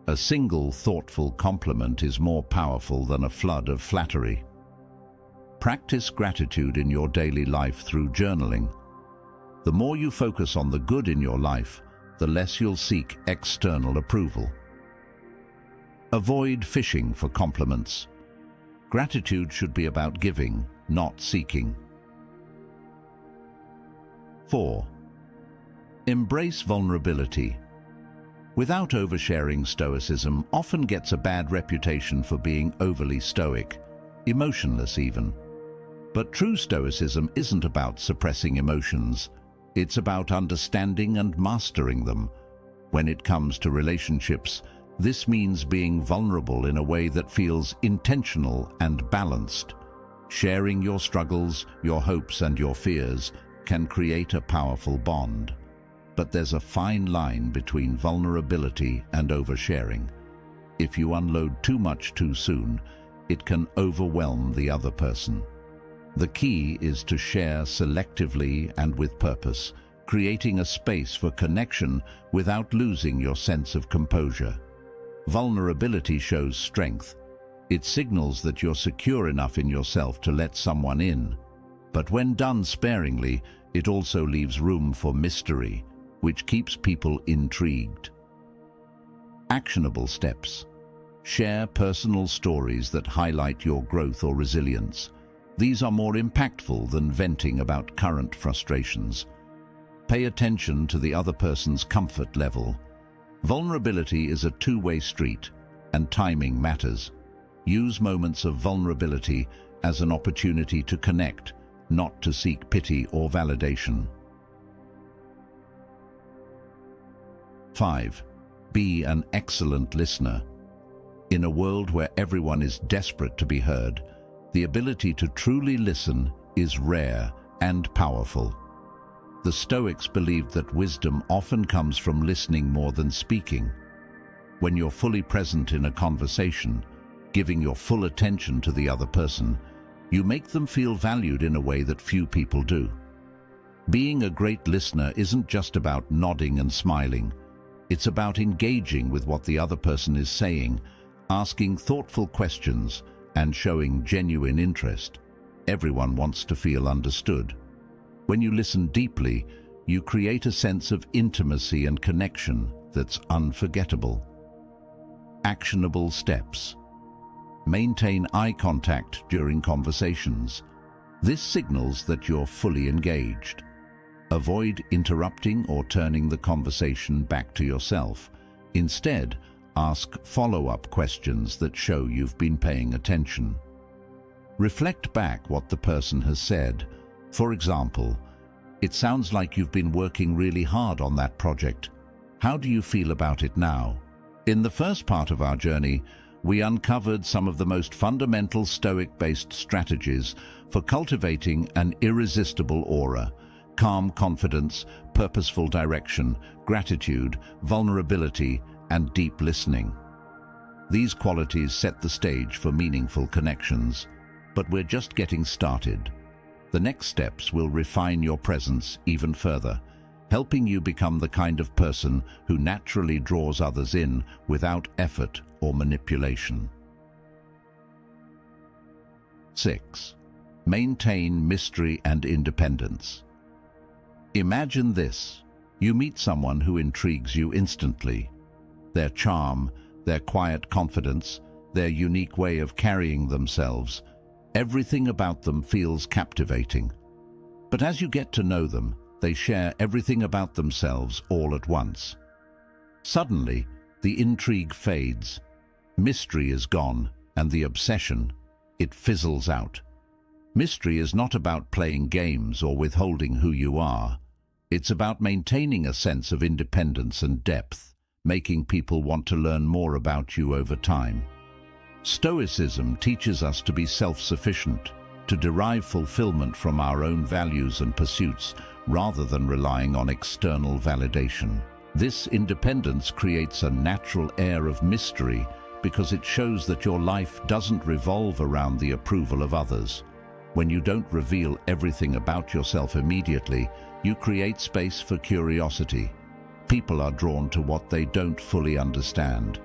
A single thoughtful compliment is more powerful than a flood of flattery. Practice gratitude in your daily life through journaling. The more you focus on the good in your life, the less you'll seek external approval. Avoid fishing for compliments. Gratitude should be about giving, not seeking. 4. Embrace vulnerability. Without oversharing, Stoicism often gets a bad reputation for being overly stoic, emotionless even. But true Stoicism isn't about suppressing emotions. It's about understanding and mastering them. When it comes to relationships, this means being vulnerable in a way that feels intentional and balanced. Sharing your struggles, your hopes, and your fears can create a powerful bond. But there's a fine line between vulnerability and oversharing. If you unload too much too soon, it can overwhelm the other person. The key is to share selectively and with purpose, creating a space for connection without losing your sense of composure. Vulnerability shows strength. It signals that you're secure enough in yourself to let someone in. But when done sparingly, it also leaves room for mystery, which keeps people intrigued. Actionable steps. Share personal stories that highlight your growth or resilience. These are more impactful than venting about current frustrations. Pay attention to the other person's comfort level. Vulnerability is a two-way street, and timing matters. Use moments of vulnerability as an opportunity to connect, not to seek pity or validation. 5. Be an excellent listener. In a world where everyone is desperate to be heard, the ability to truly listen is rare and powerful. The Stoics believed that wisdom often comes from listening more than speaking. When you're fully present in a conversation, giving your full attention to the other person, you make them feel valued in a way that few people do. Being a great listener isn't just about nodding and smiling. It's about engaging with what the other person is saying, asking thoughtful questions, and showing genuine interest. Everyone wants to feel understood. When you listen deeply, you create a sense of intimacy and connection that's unforgettable. Actionable steps. Maintain eye contact during conversations. This signals that you're fully engaged. Avoid interrupting or turning the conversation back to yourself. Instead, ask follow-up questions that show you've been paying attention. Reflect back what the person has said. For example, "It sounds like you've been working really hard on that project. How do you feel about it now?" In the first part of our journey, we uncovered some of the most fundamental Stoic-based strategies for cultivating an irresistible aura: calm confidence, purposeful direction, gratitude, vulnerability, and deep listening. These qualities set the stage for meaningful connections, but we're just getting started. The next steps will refine your presence even further, helping you become the kind of person who naturally draws others in without effort or manipulation. 6. Maintain mystery and independence. Imagine this. You meet someone who intrigues you instantly. Their charm, their quiet confidence, their unique way of carrying themselves, everything about them feels captivating. But as you get to know them, they share everything about themselves all at once. Suddenly, the intrigue fades. Mystery is gone, and the obsession, it fizzles out. Mystery is not about playing games or withholding who you are. It's about maintaining a sense of independence and depth, making people want to learn more about you over time. Stoicism teaches us to be self-sufficient, to derive fulfillment from our own values and pursuits, rather than relying on external validation. This independence creates a natural air of mystery because it shows that your life doesn't revolve around the approval of others. When you don't reveal everything about yourself immediately, you create space for curiosity. People are drawn to what they don't fully understand.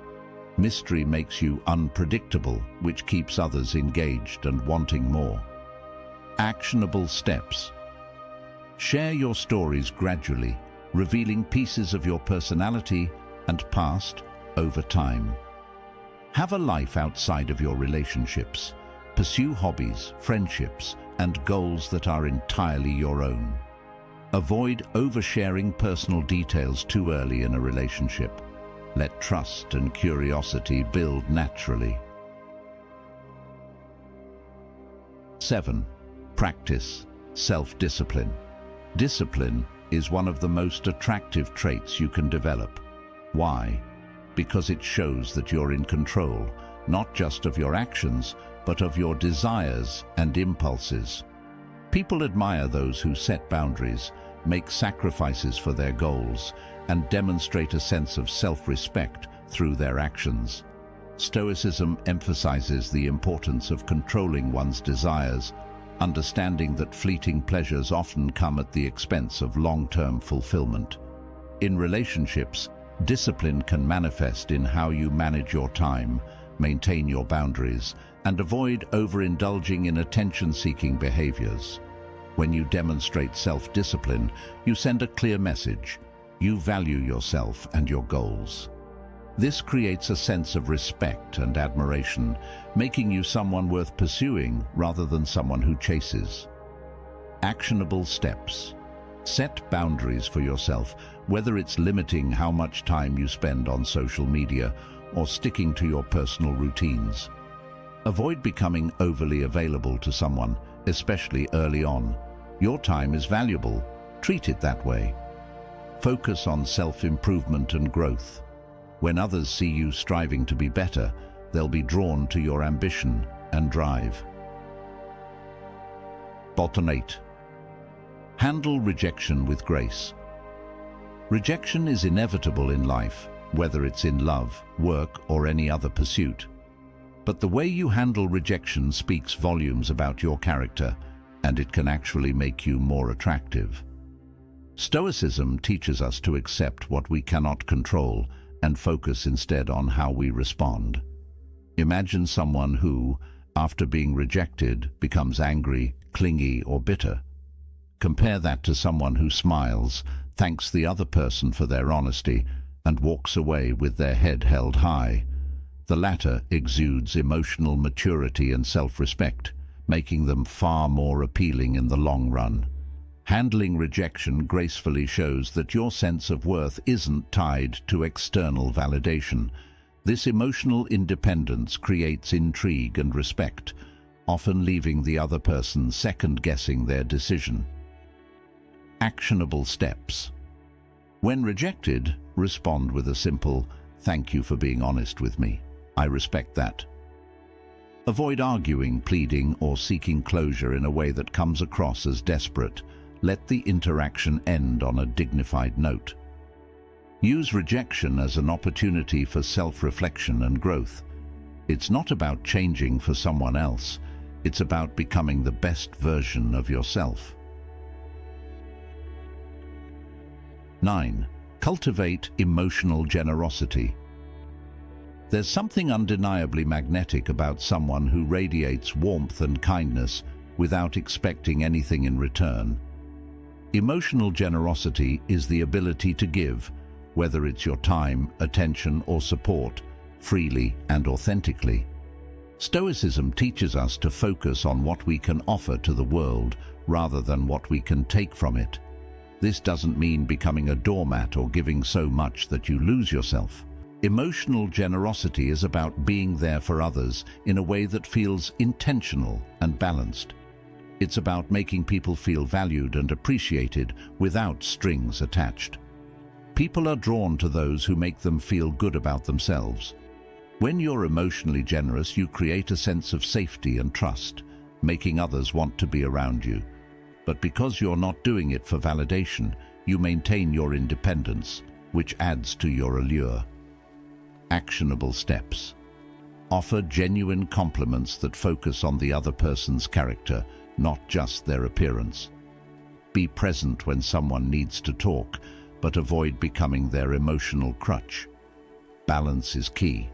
Mystery makes you unpredictable, which keeps others engaged and wanting more. Actionable steps. Share your stories gradually, revealing pieces of your personality and past over time. Have a life outside of your relationships. Pursue hobbies, friendships, and goals that are entirely your own. Avoid oversharing personal details too early in a relationship. Let trust and curiosity build naturally. 7. Practice self-discipline. Discipline is one of the most attractive traits you can develop. Why? Because it shows that you're in control, not just of your actions, but of your desires and impulses. People admire those who set boundaries, make sacrifices for their goals, and demonstrate a sense of self-respect through their actions. Stoicism emphasizes the importance of controlling one's desires, understanding that fleeting pleasures often come at the expense of long-term fulfillment. In relationships, discipline can manifest in how you manage your time, maintain your boundaries, and avoid overindulging in attention-seeking behaviors. When you demonstrate self-discipline, you send a clear message. You value yourself and your goals. This creates a sense of respect and admiration, making you someone worth pursuing rather than someone who chases. Actionable steps. Set boundaries for yourself, whether it's limiting how much time you spend on social media or sticking to your personal routines. Avoid becoming overly available to someone, especially early on. Your time is valuable. Treat it that way. Focus on self-improvement and growth. When others see you striving to be better, they'll be drawn to your ambition and drive. Bottom 8. Handle rejection with grace. Rejection is inevitable in life, whether it's in love, work, or any other pursuit. But the way you handle rejection speaks volumes about your character, and it can actually make you more attractive. Stoicism teaches us to accept what we cannot control and focus instead on how we respond. Imagine someone who, after being rejected, becomes angry, clingy, or bitter. Compare that to someone who smiles, thanks the other person for their honesty, and walks away with their head held high. The latter exudes emotional maturity and self-respect, making them far more appealing in the long run. Handling rejection gracefully shows that your sense of worth isn't tied to external validation. This emotional independence creates intrigue and respect, often leaving the other person second-guessing their decision. Actionable steps. When rejected, respond with a simple, "Thank you for being honest with me. I respect that." Avoid arguing, pleading, or seeking closure in a way that comes across as desperate. Let the interaction end on a dignified note. Use rejection as an opportunity for self-reflection and growth. It's not about changing for someone else. It's about becoming the best version of yourself. 9. Cultivate emotional generosity. There's something undeniably magnetic about someone who radiates warmth and kindness without expecting anything in return. Emotional generosity is the ability to give, whether it's your time, attention, or support, freely and authentically. Stoicism teaches us to focus on what we can offer to the world rather than what we can take from it. This doesn't mean becoming a doormat or giving so much that you lose yourself. Emotional generosity is about being there for others in a way that feels intentional and balanced. It's about making people feel valued and appreciated without strings attached. People are drawn to those who make them feel good about themselves. When you're emotionally generous, you create a sense of safety and trust, making others want to be around you. But because you're not doing it for validation, you maintain your independence, which adds to your allure. Actionable steps. Offer genuine compliments that focus on the other person's character, not just their appearance. Be present when someone needs to talk, but avoid becoming their emotional crutch. Balance is key.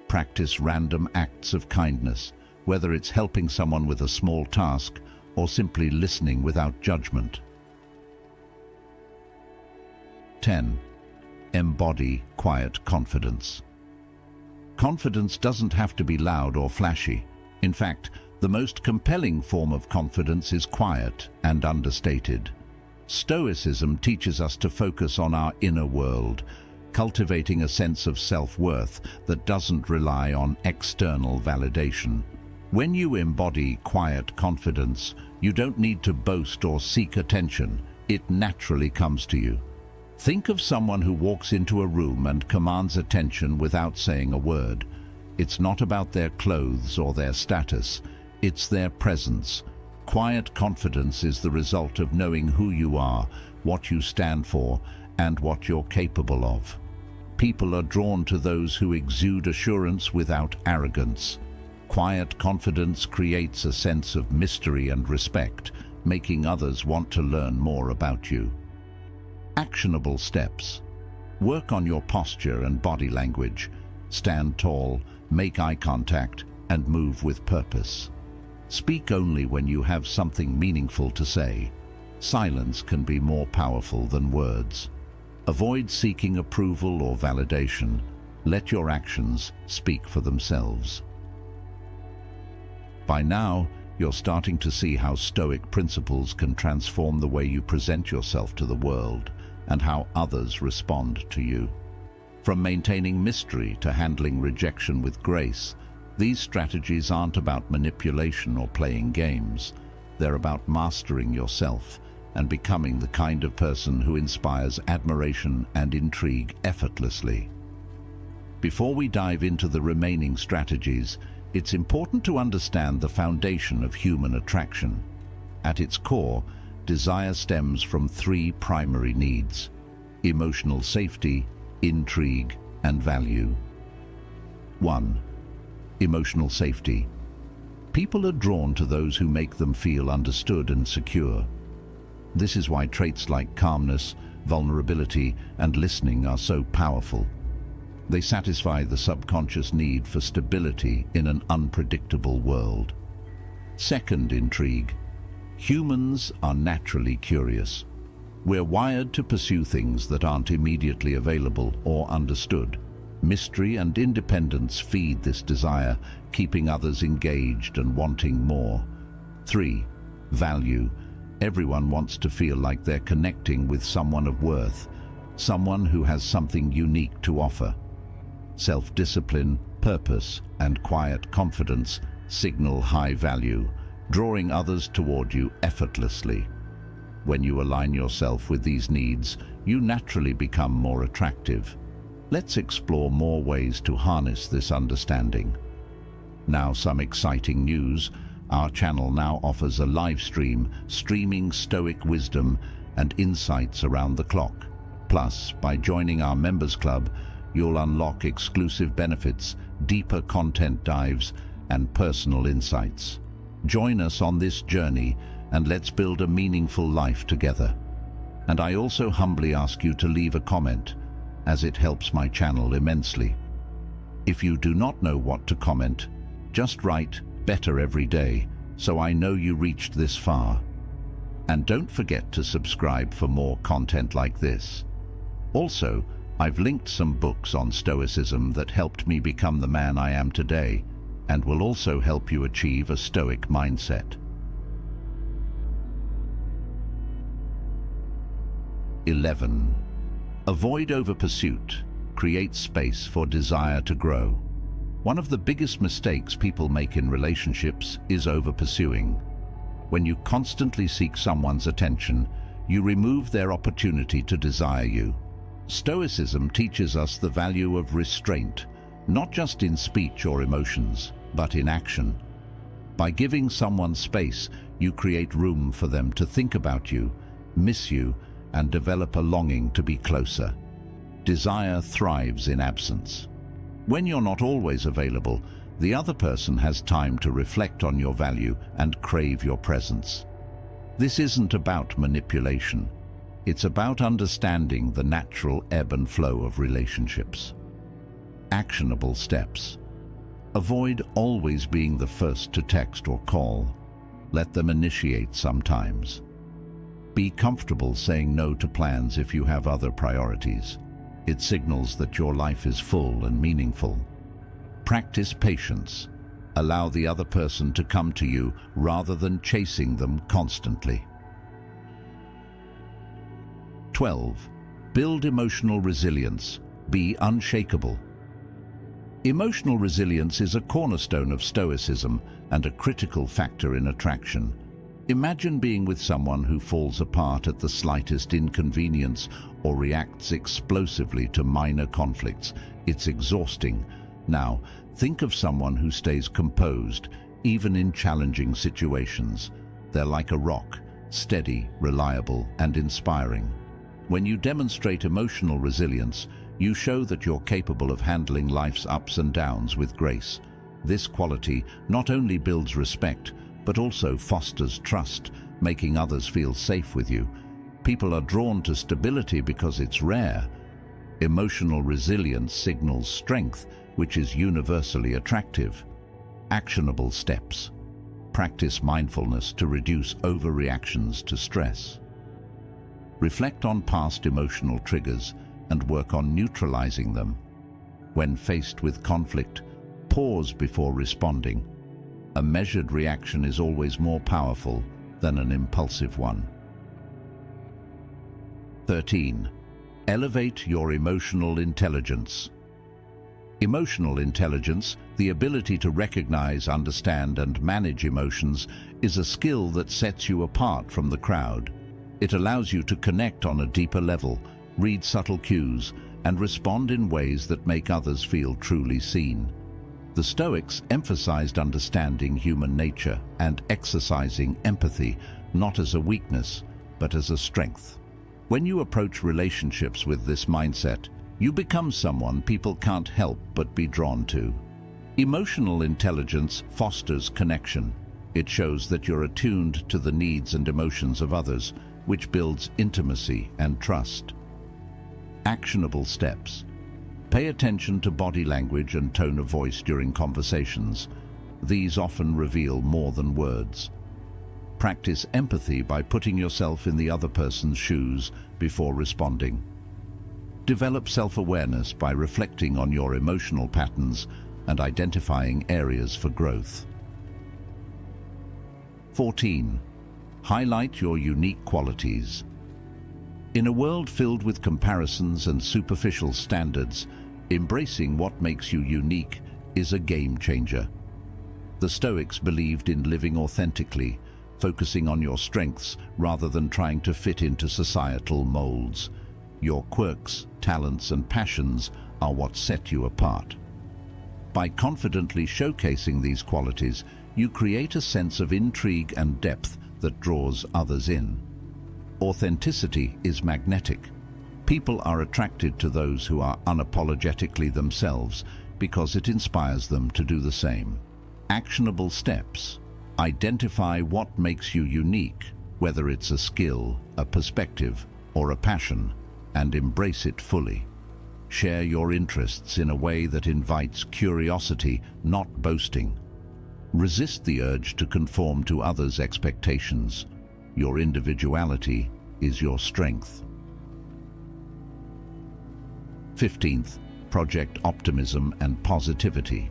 Practice random acts of kindness, whether it's helping someone with a small task or simply listening without judgment. 10. Embody quiet confidence. Confidence doesn't have to be loud or flashy. In fact, the most compelling form of confidence is quiet and understated. Stoicism teaches us to focus on our inner world, cultivating a sense of self-worth that doesn't rely on external validation. When you embody quiet confidence, you don't need to boast or seek attention. It naturally comes to you. Think of someone who walks into a room and commands attention without saying a word. It's not about their clothes or their status. It's their presence. Quiet confidence is the result of knowing who you are, what you stand for, and what you're capable of. People are drawn to those who exude assurance without arrogance. Quiet confidence creates a sense of mystery and respect, making others want to learn more about you. Actionable steps. Work on your posture and body language. Stand tall, make eye contact, and move with purpose. Speak only when you have something meaningful to say. Silence can be more powerful than words. Avoid seeking approval or validation. Let your actions speak for themselves. By now, you're starting to see how Stoic principles can transform the way you present yourself to the world and how others respond to you. From maintaining mystery to handling rejection with grace, these strategies aren't about manipulation or playing games. They're about mastering yourself and becoming the kind of person who inspires admiration and intrigue effortlessly. Before we dive into the remaining strategies, it's important to understand the foundation of human attraction. At its core, desire stems from three primary needs: emotional safety, intrigue, and value. 1. Emotional safety. People are drawn to those who make them feel understood and secure. This is why traits like calmness, vulnerability, and listening are so powerful. They satisfy the subconscious need for stability in an unpredictable world. Second, intrigue. Humans are naturally curious. We're wired to pursue things that aren't immediately available or understood. Mystery and independence feed this desire, keeping others engaged and wanting more. 3. Value. Everyone wants to feel like they're connecting with someone of worth, someone who has something unique to offer. Self-discipline, purpose, and quiet confidence signal high value, drawing others toward you effortlessly. When you align yourself with these needs, you naturally become more attractive. Let's explore more ways to harness this understanding. Now, some exciting news. Our channel now offers a live stream, streaming Stoic wisdom and insights around the clock. Plus, by joining our members club, you'll unlock exclusive benefits, deeper content dives, and personal insights. Join us on this journey and let's build a meaningful life together. And I also humbly ask you to leave a comment, as it helps my channel immensely. If you do not know what to comment, just write "better every day" so I know you reached this far. And don't forget to subscribe for more content like this. Also, I've linked some books on Stoicism that helped me become the man I am today, and will also help you achieve a Stoic mindset. 11. Avoid overpursuit. Create space for desire to grow. One of the biggest mistakes people make in relationships is overpursuing. When you constantly seek someone's attention, you remove their opportunity to desire you. Stoicism teaches us the value of restraint, not just in speech or emotions, but in action. By giving someone space, you create room for them to think about you, miss you, and develop a longing to be closer. Desire thrives in absence. When you're not always available, the other person has time to reflect on your value and crave your presence. This isn't about manipulation. It's about understanding the natural ebb and flow of relationships. Actionable steps. Avoid always being the first to text or call. Let them initiate sometimes. Be comfortable saying no to plans if you have other priorities. It signals that your life is full and meaningful. Practice patience. Allow the other person to come to you rather than chasing them constantly. 12. Build emotional resilience. Be unshakable. Emotional resilience is a cornerstone of Stoicism and a critical factor in attraction. Imagine being with someone who falls apart at the slightest inconvenience or reacts explosively to minor conflicts. It's exhausting. Now, think of someone who stays composed, even in challenging situations. They're like a rock, steady, reliable, and inspiring. When you demonstrate emotional resilience, you show that you're capable of handling life's ups and downs with grace. This quality not only builds respect, but also fosters trust, making others feel safe with you. People are drawn to stability because it's rare. Emotional resilience signals strength, which is universally attractive. Actionable steps. Practice mindfulness to reduce overreactions to stress. Reflect on past emotional triggers and work on neutralizing them. When faced with conflict, pause before responding. A measured reaction is always more powerful than an impulsive one. 13. Elevate your emotional intelligence. Emotional intelligence, the ability to recognize, understand, and manage emotions, is a skill that sets you apart from the crowd. It allows you to connect on a deeper level, read subtle cues, and respond in ways that make others feel truly seen. The Stoics emphasized understanding human nature and exercising empathy, not as a weakness, but as a strength. When you approach relationships with this mindset, you become someone people can't help but be drawn to. Emotional intelligence fosters connection. It shows that you're attuned to the needs and emotions of others, which builds intimacy and trust. Actionable steps. Pay attention to body language and tone of voice during conversations. These often reveal more than words. Practice empathy by putting yourself in the other person's shoes before responding. Develop self-awareness by reflecting on your emotional patterns and identifying areas for growth. 14. Highlight your unique qualities. In a world filled with comparisons and superficial standards, embracing what makes you unique is a game changer. The Stoics believed in living authentically, focusing on your strengths rather than trying to fit into societal molds. Your quirks, talents, and passions are what set you apart. By confidently showcasing these qualities, you create a sense of intrigue and depth that draws others in. Authenticity is magnetic. People are attracted to those who are unapologetically themselves because it inspires them to do the same. Actionable steps. Identify what makes you unique, whether it's a skill, a perspective, or a passion, and embrace it fully. Share your interests in a way that invites curiosity, not boasting. Resist the urge to conform to others' expectations. Your individuality is your strength. 15th, project optimism and positivity.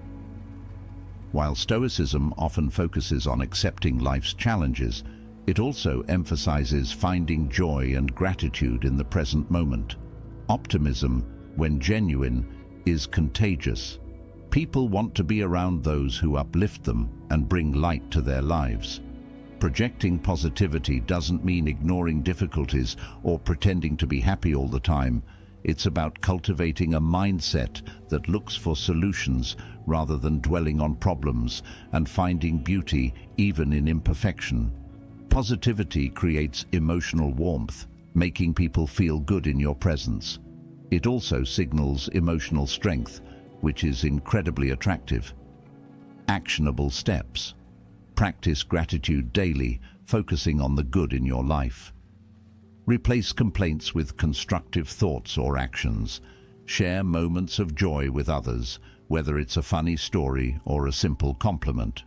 While Stoicism often focuses on accepting life's challenges, it also emphasizes finding joy and gratitude in the present moment. Optimism, when genuine, is contagious. People want to be around those who uplift them and bring light to their lives. Projecting positivity doesn't mean ignoring difficulties or pretending to be happy all the time. It's about cultivating a mindset that looks for solutions rather than dwelling on problems and finding beauty even in imperfection. Positivity creates emotional warmth, making people feel good in your presence. It also signals emotional strength, which is incredibly attractive. Actionable steps. Practice gratitude daily, focusing on the good in your life. Replace complaints with constructive thoughts or actions. Share moments of joy with others, whether it's a funny story or a simple compliment.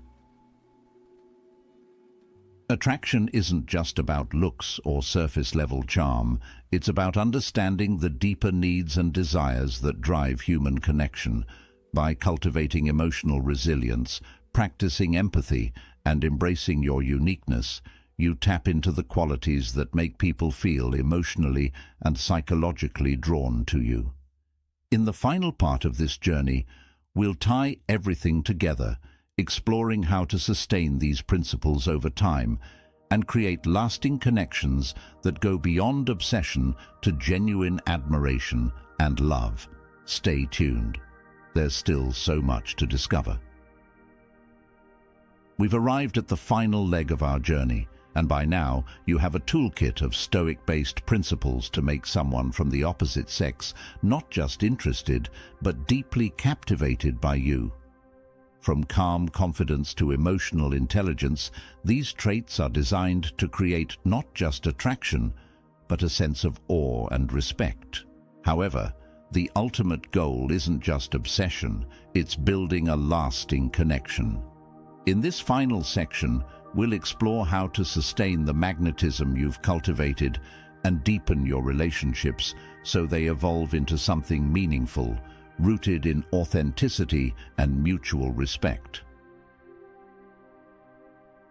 Attraction isn't just about looks or surface-level charm. It's about understanding the deeper needs and desires that drive human connection. By cultivating emotional resilience, practicing empathy, and embracing your uniqueness, you tap into the qualities that make people feel emotionally and psychologically drawn to you. In the final part of this journey, we'll tie everything together, exploring how to sustain these principles over time and create lasting connections that go beyond obsession to genuine admiration and love. Stay tuned. There's still so much to discover. We've arrived at the final leg of our journey, and by now you have a toolkit of Stoic-based principles to make someone from the opposite sex not just interested, but deeply captivated by you. From calm confidence to emotional intelligence, these traits are designed to create not just attraction, but a sense of awe and respect. However, the ultimate goal isn't just obsession, it's building a lasting connection. In this final section, we'll explore how to sustain the magnetism you've cultivated and deepen your relationships so they evolve into something meaningful, rooted in authenticity and mutual respect.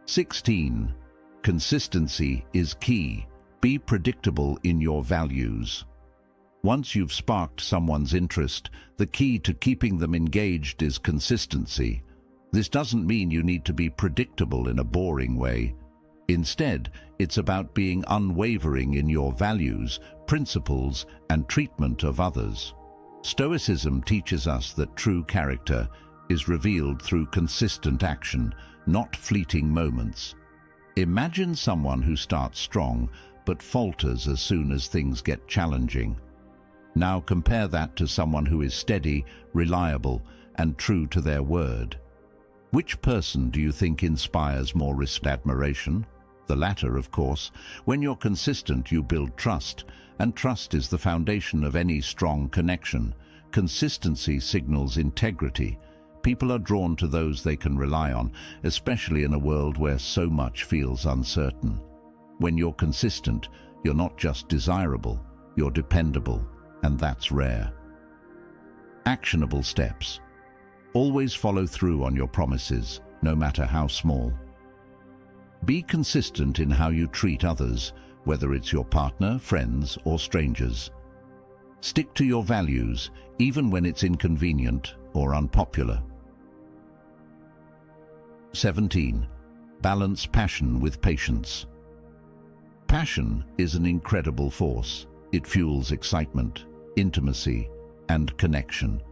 16. Consistency is key. Be predictable in your values. Once you've sparked someone's interest, the key to keeping them engaged is consistency. This doesn't mean you need to be predictable in a boring way. Instead, it's about being unwavering in your values, principles, and treatment of others. Stoicism teaches us that true character is revealed through consistent action, not fleeting moments. Imagine someone who starts strong but falters as soon as things get challenging. Now compare that to someone who is steady, reliable, and true to their word. Which person do you think inspires more admiration? The latter, of course. When you're consistent, you build trust, and trust is the foundation of any strong connection. Consistency signals integrity. People are drawn to those they can rely on, especially in a world where so much feels uncertain. When you're consistent, you're not just desirable, you're dependable, and that's rare. Actionable steps. Always follow through on your promises, no matter how small. Be consistent in how you treat others, whether it's your partner, friends, or strangers. Stick to your values, even when it's inconvenient or unpopular. 17. Balance passion with patience. Passion is an incredible force. It fuels excitement, intimacy, and connection.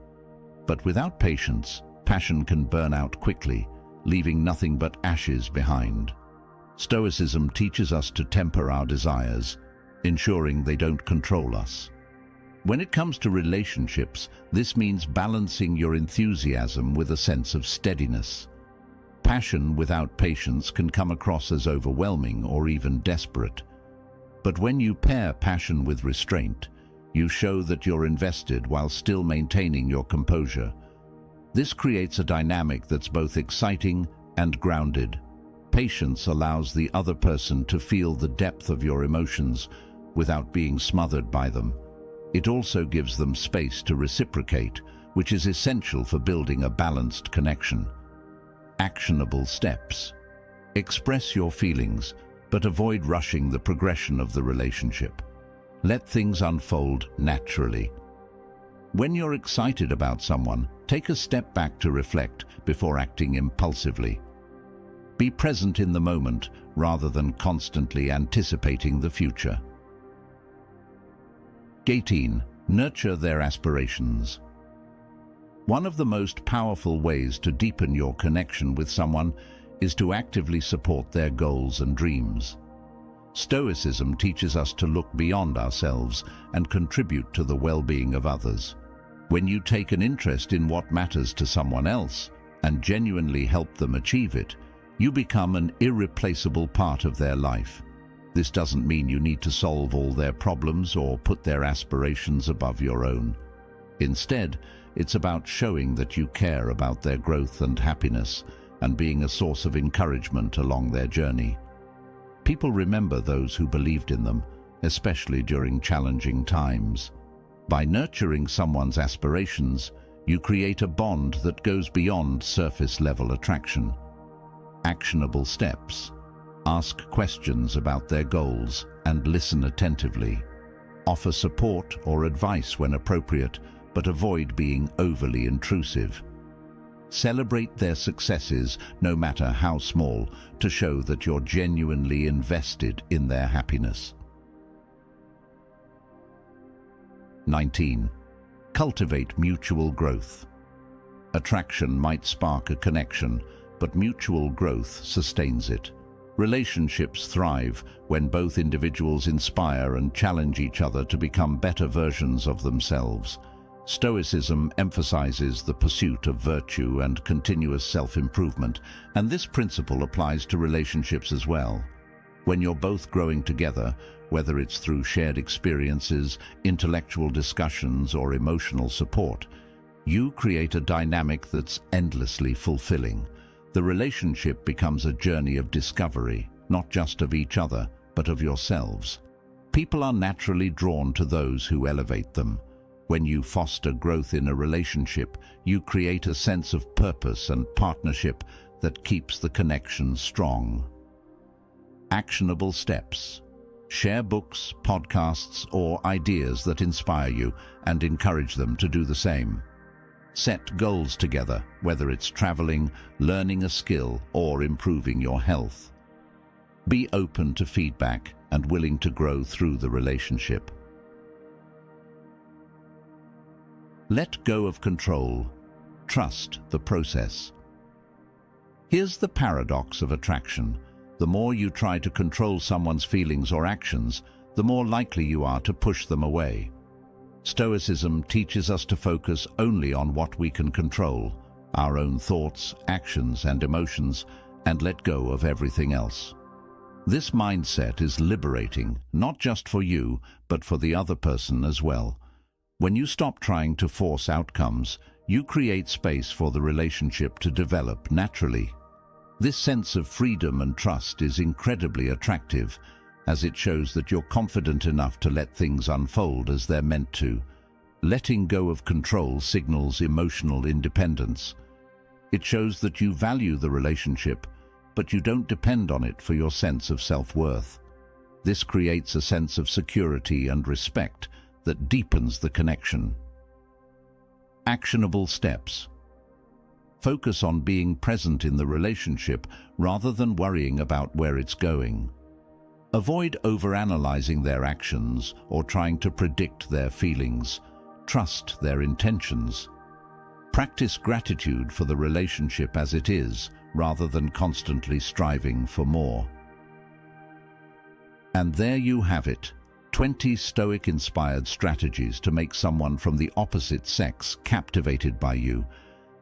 But without patience, passion can burn out quickly, leaving nothing but ashes behind. Stoicism teaches us to temper our desires, ensuring they don't control us. When it comes to relationships, this means balancing your enthusiasm with a sense of steadiness. Passion without patience can come across as overwhelming or even desperate. But when you pair passion with restraint, you show that you're invested while still maintaining your composure. This creates a dynamic that's both exciting and grounded. Patience allows the other person to feel the depth of your emotions without being smothered by them. It also gives them space to reciprocate, which is essential for building a balanced connection. Actionable steps. Express your feelings, but avoid rushing the progression of the relationship. Let things unfold naturally. When you're excited about someone, take a step back to reflect before acting impulsively. Be present in the moment rather than constantly anticipating the future. 18. Nurture their aspirations. One of the most powerful ways to deepen your connection with someone is to actively support their goals and dreams. Stoicism teaches us to look beyond ourselves and contribute to the well-being of others. When you take an interest in what matters to someone else and genuinely help them achieve it, you become an irreplaceable part of their life. This doesn't mean you need to solve all their problems or put their aspirations above your own. Instead, it's about showing that you care about their growth and happiness and being a source of encouragement along their journey. People remember those who believed in them, especially during challenging times. By nurturing someone's aspirations, you create a bond that goes beyond surface-level attraction. Actionable steps. Ask questions about their goals and listen attentively. Offer support or advice when appropriate, but avoid being overly intrusive. Celebrate their successes, no matter how small, to show that you're genuinely invested in their happiness. 19. Cultivate mutual growth. Attraction might spark a connection, but mutual growth sustains it. Relationships thrive when both individuals inspire and challenge each other to become better versions of themselves. Stoicism emphasizes the pursuit of virtue and continuous self-improvement, and this principle applies to relationships as well. When you're both growing together, whether it's through shared experiences, intellectual discussions, or emotional support, you create a dynamic that's endlessly fulfilling. The relationship becomes a journey of discovery, not just of each other, but of yourselves. People are naturally drawn to those who elevate them. When you foster growth in a relationship, you create a sense of purpose and partnership that keeps the connection strong. Actionable steps. Share books, podcasts, or ideas that inspire you and encourage them to do the same. Set goals together, whether it's traveling, learning a skill, or improving your health. Be open to feedback and willing to grow through the relationship. Let go of control. Trust the process. Here's the paradox of attraction. The more you try to control someone's feelings or actions, the more likely you are to push them away. Stoicism teaches us to focus only on what we can control, our own thoughts, actions, and emotions, and let go of everything else. This mindset is liberating, not just for you, but for the other person as well. When you stop trying to force outcomes, you create space for the relationship to develop naturally. This sense of freedom and trust is incredibly attractive, as it shows that you're confident enough to let things unfold as they're meant to. Letting go of control signals emotional independence. It shows that you value the relationship, but you don't depend on it for your sense of self-worth. This creates a sense of security and respect that deepens the connection. Actionable steps. Focus on being present in the relationship rather than worrying about where it's going. Avoid overanalyzing their actions or trying to predict their feelings. Trust their intentions. Practice gratitude for the relationship as it is, rather than constantly striving for more. And there you have it, 20 Stoic-inspired strategies to make someone from the opposite sex captivated by you.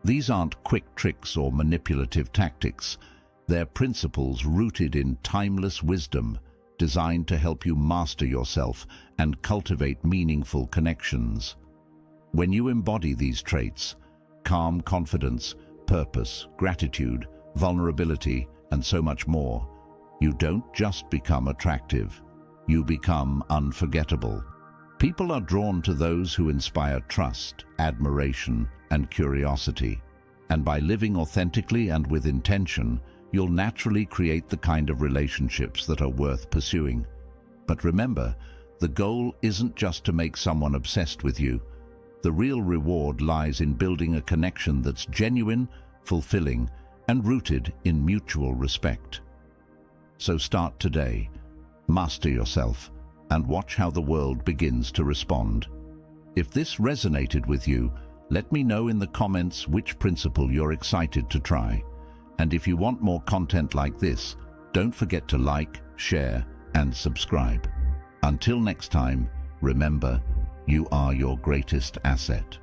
These aren't quick tricks or manipulative tactics. They're principles rooted in timeless wisdom, designed to help you master yourself and cultivate meaningful connections. When you embody these traits, calm confidence, purpose, gratitude, vulnerability, and so much more, you don't just become attractive, you become unforgettable. People are drawn to those who inspire trust, admiration, and curiosity. And by living authentically and with intention, you'll naturally create the kind of relationships that are worth pursuing. But remember, the goal isn't just to make someone obsessed with you. The real reward lies in building a connection that's genuine, fulfilling, and rooted in mutual respect. So start today, master yourself, and watch how the world begins to respond. If this resonated with you, let me know in the comments which principle you're excited to try. And if you want more content like this, don't forget to like, share, and subscribe. Until next time, remember, you are your greatest asset.